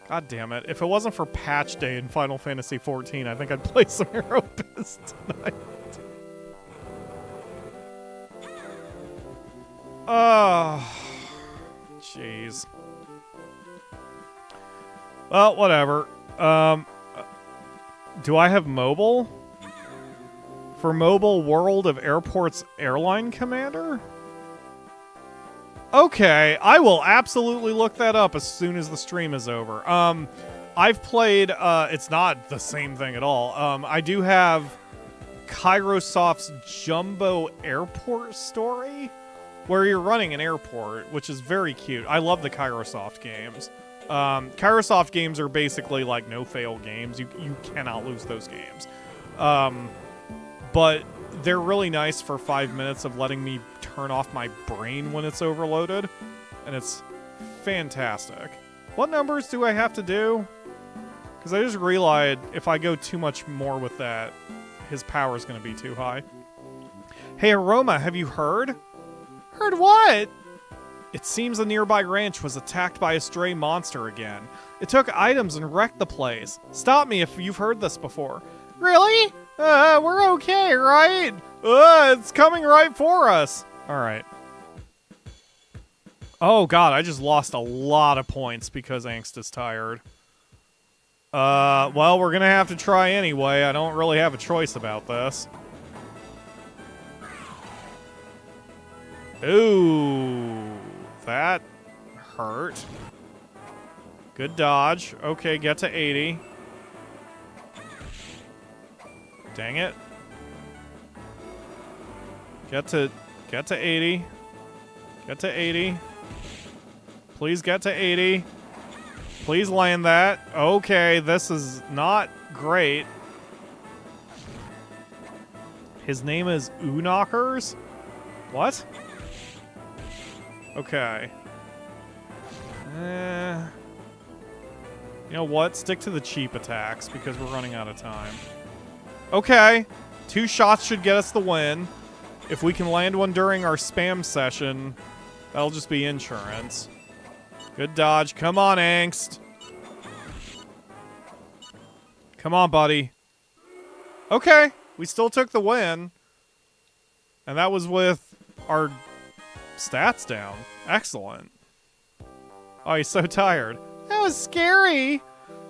God damn it. If it wasn't for patch day in Final Fantasy XIV, I think I'd play some Aerobiz tonight. Oh. Jeez. Well, whatever. Do I have mobile? For mobile, World of Airports Airline Commander? Okay, I will absolutely look that up as soon as the stream is over. I've played, it's not the same thing at all. I do have Kairosoft's Jumbo Airport Story, where you're running an airport, which is very cute. I love the Kairosoft games. Kairosoft games are basically like no-fail games. You cannot lose those games. But they're really nice for 5 minutes of letting me turn off my brain when it's overloaded. And it's fantastic. What numbers do I have to do? Because I just realized if I go too much more with that, his power is going to be too high. Hey, Aroma, have you heard? Heard what? It seems a nearby ranch was attacked by a stray monster again. It took items and wrecked the place. Stop me if you've heard this before. Really? We're okay, right? It's coming right for us. Alright. Oh god, I just lost a lot of points because Angst is tired. Well, we're gonna have to try anyway. I don't really have a choice about this. Ooh, that hurt. Good dodge. Okay, get to 80. Dang it. Get to 80. Get to 80. Please get to 80. Please land that. Okay, this is not great. His name is Knockers? What? Okay. You know what? Stick to the cheap attacks because we're running out of time. Okay. 2 shots should get us the win. If we can land one during our spam session, that'll just be insurance. Good dodge. Come on, Angst. Come on, buddy. Okay. We still took the win. And that was with our stats down. Excellent. Oh, he's so tired. That was scary.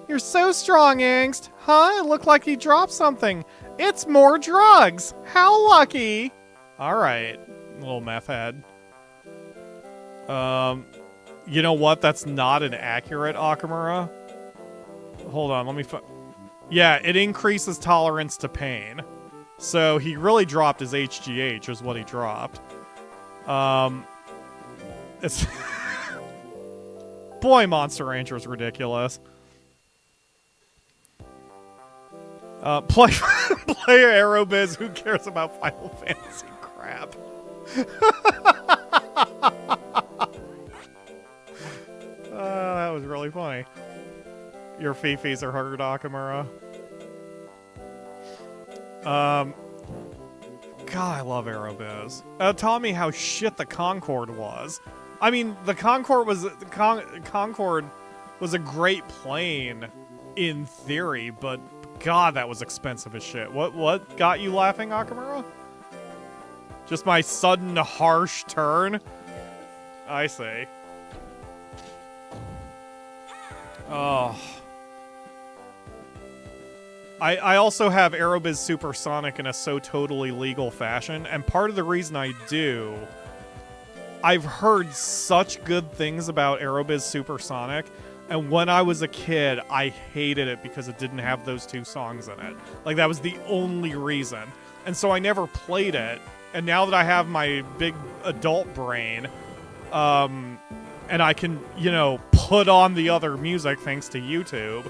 You're so strong, Angst. Huh? It looked like he dropped something. It's more drugs. How lucky. Alright. Little meth head. You know what? That's not an accurate Akamura. Hold on, let me yeah, it increases tolerance to pain. So he really dropped his HGH is what he dropped. It's boy, Monster Rancher is ridiculous. Play Aerobiz. Who cares about Final Fantasy crap? That was really funny. Your Fifis are hurt, Akamura. God, I love Aerobiz. Taught me how shit the Concorde was. I mean, the Concorde was Concorde was a great plane in theory, but God, that was expensive as shit. What got you laughing, Akamura? Just my sudden harsh turn? I see. Oh. I also have Aerobiz Supersonic in a so totally legal fashion, and part of the reason I do, I've heard such good things about Aerobiz Supersonic, and when I was a kid, I hated it because it didn't have those two songs in it. Like, that was the only reason. And so I never played it, and now that I have my big adult brain, and I can, you know, put on the other music thanks to YouTube,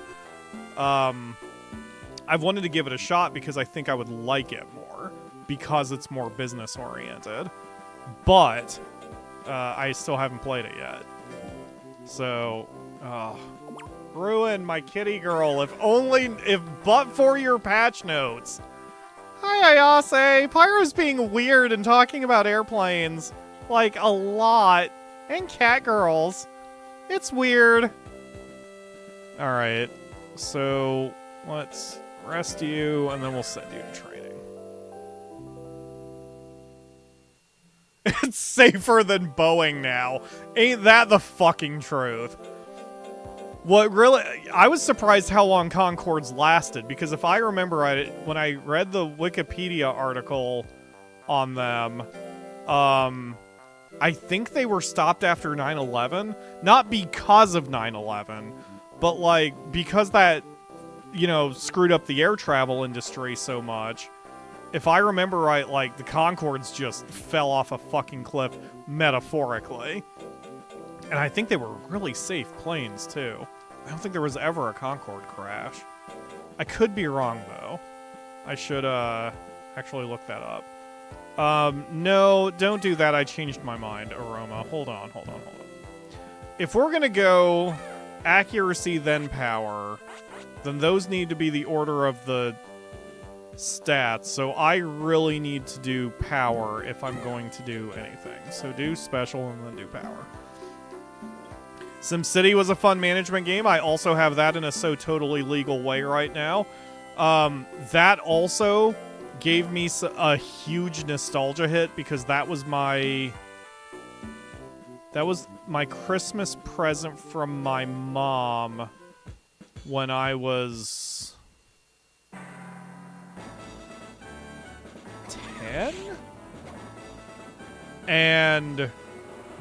I've wanted to give it a shot because I think I would like it more, because it's more business-oriented. But I still haven't played it yet. So, Ruin, my kitty girl, if but for your patch notes. Hi, Ayase. Pyro's being weird and talking about airplanes, like, a lot. And cat girls. It's weird. Alright, so let's rest you, and then we'll send you to training. It's safer than Boeing now. Ain't that the fucking truth? What really... I was surprised how long Concords lasted, because if I remember right, when I read the Wikipedia article on them, I think they were stopped after 9/11. Not because of 9/11, but, like, because that, you know, screwed up the air travel industry so much. If I remember right, like, the Concords just fell off a fucking cliff, metaphorically. And I think they were really safe planes, too. I don't think there was ever a Concorde crash. I could be wrong, though. I should, actually look that up. No, don't do that. I changed my mind, Aroma. Hold on. If we're gonna go accuracy, then power, then those need to be the order of the stats. So I really need to do power if I'm going to do anything. So do special and then do power. SimCity was a fun management game. I also have that in a so totally legal way right now. That also gave me a huge nostalgia hit because that was my Christmas present from my mom when I was 10? And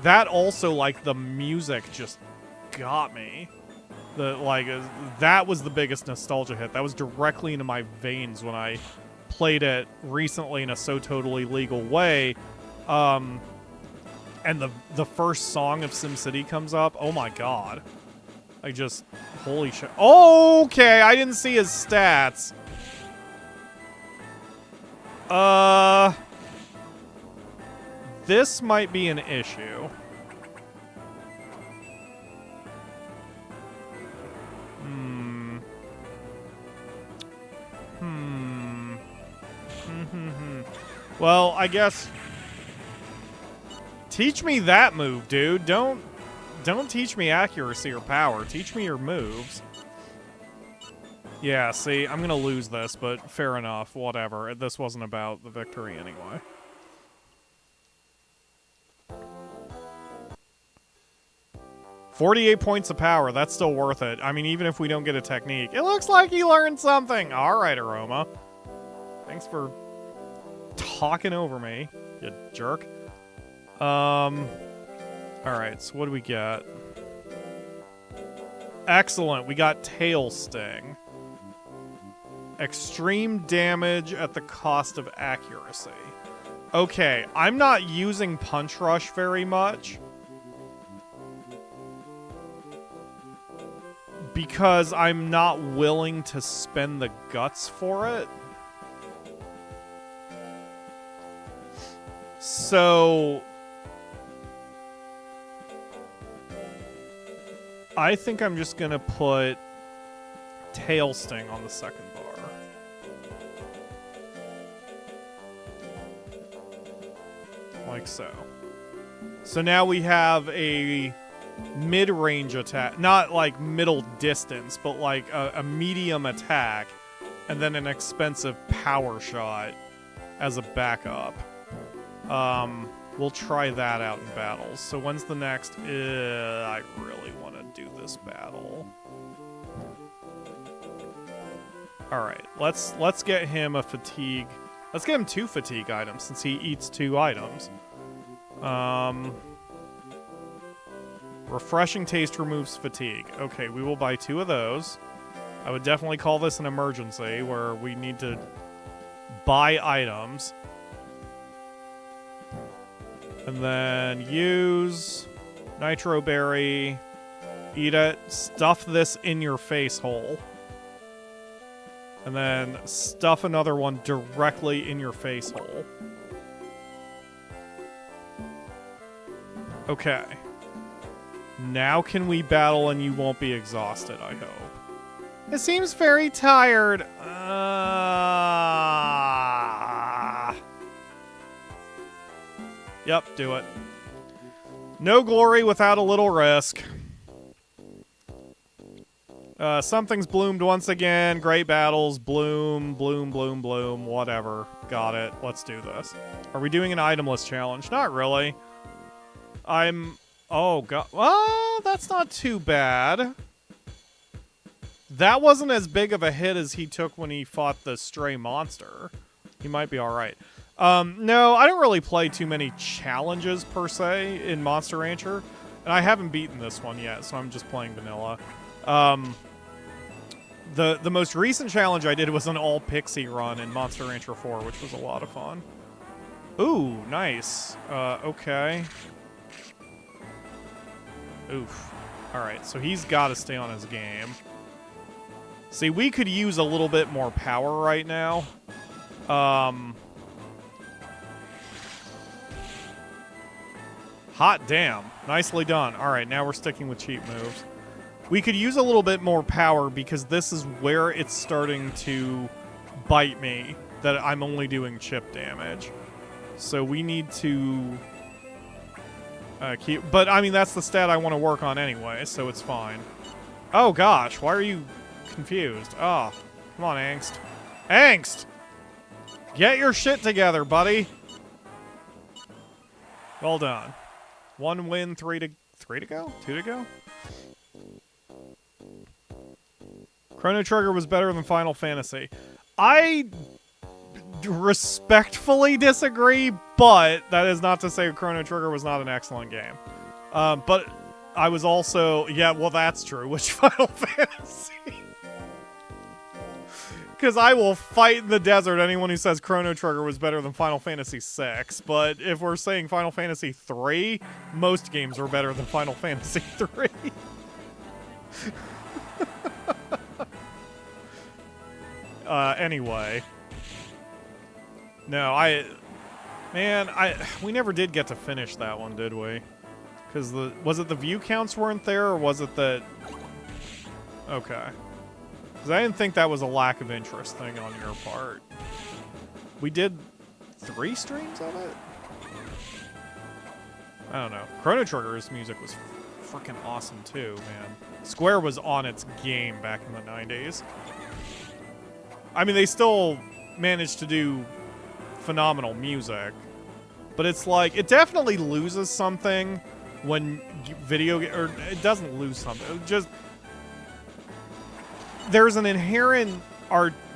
that also, like, the music just got me. That was the biggest nostalgia hit. That was directly into my veins when I played it recently in a so totally legal way. And the first song of SimCity comes up. Oh my god. Holy shit. Okay, I didn't see his stats. This might be an issue. Well, I guess... Teach me that move, dude. Don't teach me accuracy or power. Teach me your moves. Yeah, see, I'm gonna lose this, but fair enough. Whatever. This wasn't about the victory anyway. $48 points of power. That's still worth it. I mean, even if we don't get a technique. It looks like you learned something. All right, Aroma. Thanks for talking over me, you jerk. Alright, so what do we get? Excellent, we got Tail Sting. Extreme damage at the cost of accuracy. Okay, I'm not using Punch Rush very much. Because I'm not willing to spend the guts for it. So... I think I'm just gonna put tail sting on the second bar. Like so. So now we have a mid-range attack. Not like middle distance, but like a medium attack. And then an expensive power shot as a backup. We'll try that out in battles. So when's the next? I really want to do this battle. Alright, let's get him a fatigue. Let's get him 2 fatigue items since he eats 2 items. Refreshing taste removes fatigue. Okay, we will buy 2 of those. I would definitely call this an emergency where we need to buy items. And then use Nitro Berry, eat it, stuff this in your face hole. And then stuff another one directly in your face hole. Okay. Now can we battle and you won't be exhausted, I hope. It seems very tired. Yep, do it. No glory without a little risk. Something's bloomed once again. Great battles. Bloom, bloom, bloom, bloom. Whatever. Got it. Let's do this. Are we doing an itemless challenge? Not really. Oh, God. Oh, that's not too bad. That wasn't as big of a hit as he took when he fought the stray monster. He might be alright. No, I don't really play too many challenges, per se, in Monster Rancher. And I haven't beaten this one yet, so I'm just playing vanilla. The most recent challenge I did was an all-pixie run in Monster Rancher 4, which was a lot of fun. Ooh, nice. Okay. Oof. Alright, so he's got to stay on his game. See, we could use a little bit more power right now. Hot damn. Nicely done. Alright, now we're sticking with cheap moves. We could use a little bit more power because this is where it's starting to bite me, that I'm only doing chip damage. So we need to keep... But, I mean, that's the stat I want to work on anyway, so it's fine. Oh, gosh. Why are you confused? Oh, come on, Angst. Angst! Get your shit together, buddy. Well done. 1 win, 3 to go? 2 to go? Chrono Trigger was better than Final Fantasy. I respectfully disagree, but that is not to say Chrono Trigger was not an excellent game. But I was also... Yeah, well, that's true. Which Final Fantasy? Because I will fight in the desert anyone who says Chrono Trigger was better than Final Fantasy VI. But if we're saying Final Fantasy III, most games are better than Final Fantasy III. Anyway. No, we never did get to finish that one, did we? Because was it the view counts weren't there, or was it that... Okay. Because I didn't think that was a lack of interest thing on your part. We did 3 streams of it? I don't know. Chrono Trigger's music was freaking awesome too, man. Square was on its game back in the 90s. I mean, they still managed to do phenomenal music, but it's like, it definitely loses something when or it doesn't lose something. It just, there's an inherent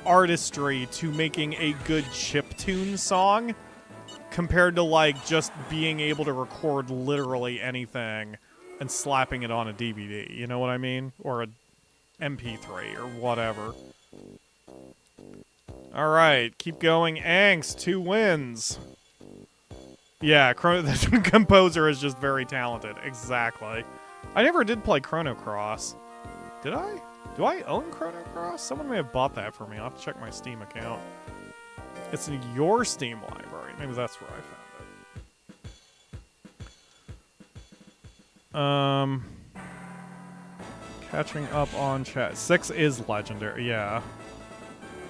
artistry to making a good chiptune song compared to like just being able to record literally anything and slapping it on a DVD, you know what I mean? Or a MP3 or whatever. Alright, keep going. Angst, 2 wins. Yeah, the composer is just very talented. Exactly. I never did play Chrono Cross. Did I? Do I own Chrono Cross? Someone may have bought that for me. I'll have to check my Steam account. It's in your Steam library. Maybe that's where I found it. Catching up on chat. 6 is legendary. Yeah.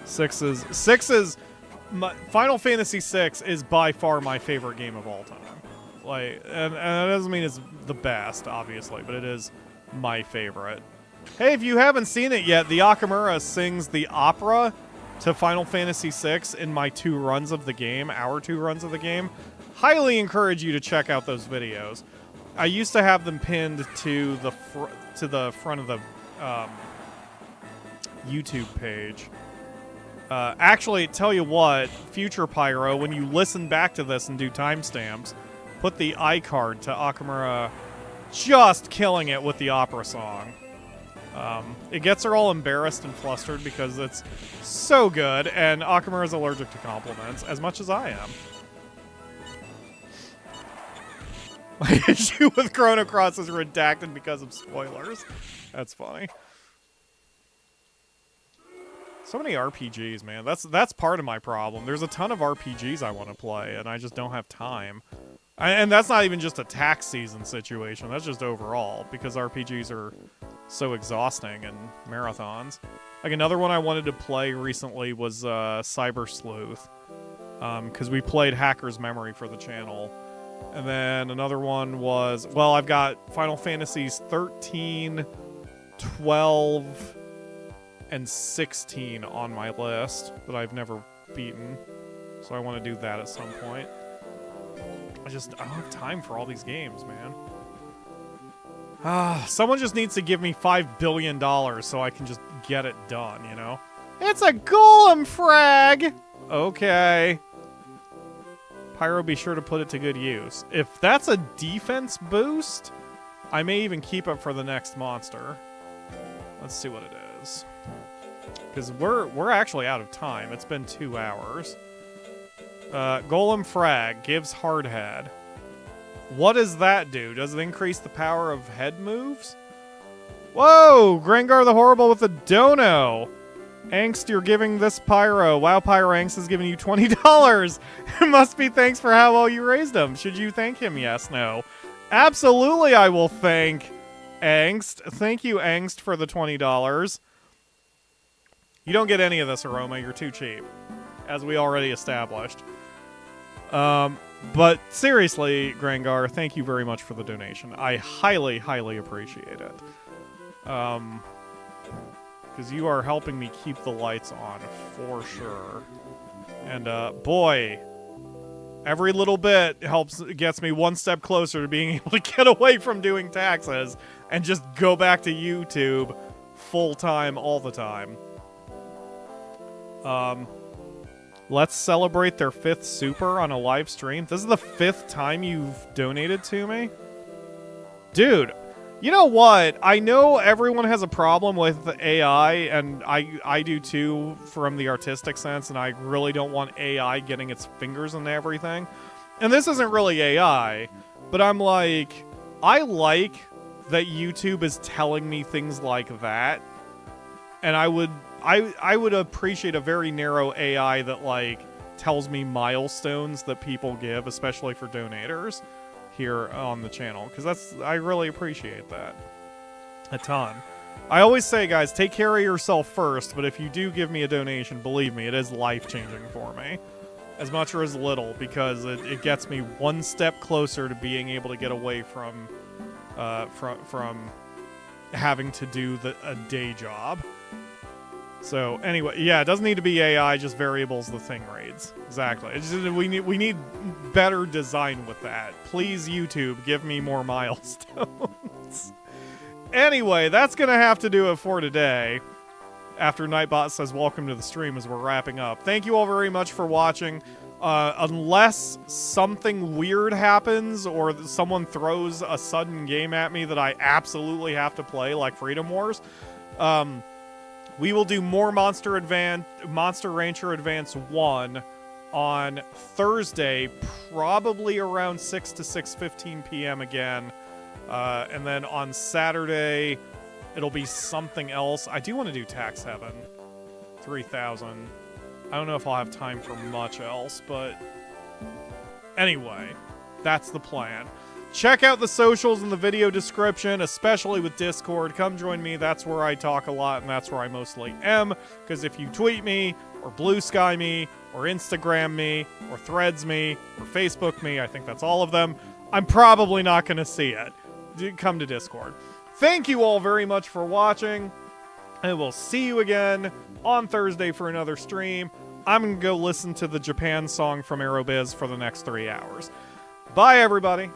6 is Final Fantasy 6 is by far my favorite game of all time. Like, and that doesn't mean it's the best, obviously, but it is my favorite. Hey, if you haven't seen it yet, the Akamura sings the opera to Final Fantasy 6 in my 2 runs of the game, our 2 runs of the game. Highly encourage you to check out those videos. I used to have them pinned to the front of the YouTube page. Actually, tell you what, future Pyro, when you listen back to this and do timestamps, put the iCard to Akamura just killing it with the opera song. It gets her all embarrassed and flustered because it's so good, and Akamura is allergic to compliments, as much as I am. My issue with Chrono Cross is redacted because of spoilers. That's funny. So many RPGs, man. That's part of my problem. There's a ton of RPGs I want to play, and I just don't have time. And that's not even just a tax season situation. That's just overall, because RPGs are so exhausting and marathons. Like, another one I wanted to play recently was Cyber Sleuth, because we played Hacker's Memory for the channel. And then another one was, well, I've got Final Fantasies 13, 12, and 16 on my list that I've never beaten. So I want to do that at some point. I don't have time for all these games, man. Someone just needs to give me $5 billion so I can just get it done, you know? It's a golem frag! Okay. Pyro, be sure to put it to good use. If that's a defense boost, I may even keep it for the next monster. Let's see what it is. Because we're actually out of time. It's been 2 hours. Golem Frag gives hard head. What does that do? Does it increase the power of head moves? Whoa! Grengar the Horrible with a dono! Angst, you're giving this Pyro. Wow, Pyro Angst is giving you $20. It must be thanks for how well you raised him. Should you thank him? Yes, no. Absolutely, I will thank Angst. Thank you, Angst, for the $20. You don't get any of this, Aroma. You're too cheap, as we already established. But seriously, Grengar, thank you very much for the donation. I highly, highly appreciate it. Because you are helping me keep the lights on, for sure. And, boy, every little bit gets me one step closer to being able to get away from doing taxes and just go back to YouTube full-time all the time. Let's celebrate their 5th super on a live stream. This is the 5th time you've donated to me? Dude, you know what? I know everyone has a problem with AI, and I do too from the artistic sense, and I really don't want AI getting its fingers into everything. And this isn't really AI, but I'm like, I like that YouTube is telling me things like that, and I would appreciate a very narrow AI that, like, tells me milestones that people give, especially for donators here on the channel, because I really appreciate that a ton. I always say, guys, take care of yourself first, but if you do give me a donation, believe me, it is life-changing for me, as much or as little, because it gets me one step closer to being able to get away from having to do a day job. So anyway, yeah, it doesn't need to be AI, just variables the thing reads. Exactly. It's just, we need better design with that. Please, YouTube, give me more milestones. Anyway, that's gonna have to do it for today. After Nightbot says welcome to the stream as we're wrapping up. Thank you all very much for watching. Unless something weird happens or someone throws a sudden game at me that I absolutely have to play, like Freedom Wars, we will do more Monster Rancher Advance 1 on Thursday, probably around 6 to 6:15 p.m. again. And then on Saturday, it'll be something else. I do want to do Tax Heaven 3000. I don't know if I'll have time for much else, but anyway, that's the plan. Check out the socials in the video description, especially with Discord. Come join me. That's where I talk a lot, and that's where I mostly am. Because if you tweet me, or Blue Sky me, or Instagram me, or Threads me, or Facebook me, I think that's all of them, I'm probably not going to see it. Come to Discord. Thank you all very much for watching, and we'll see you again on Thursday for another stream. I'm going to go listen to the Japan song from Aerobiz for the next 3 hours. Bye, everybody.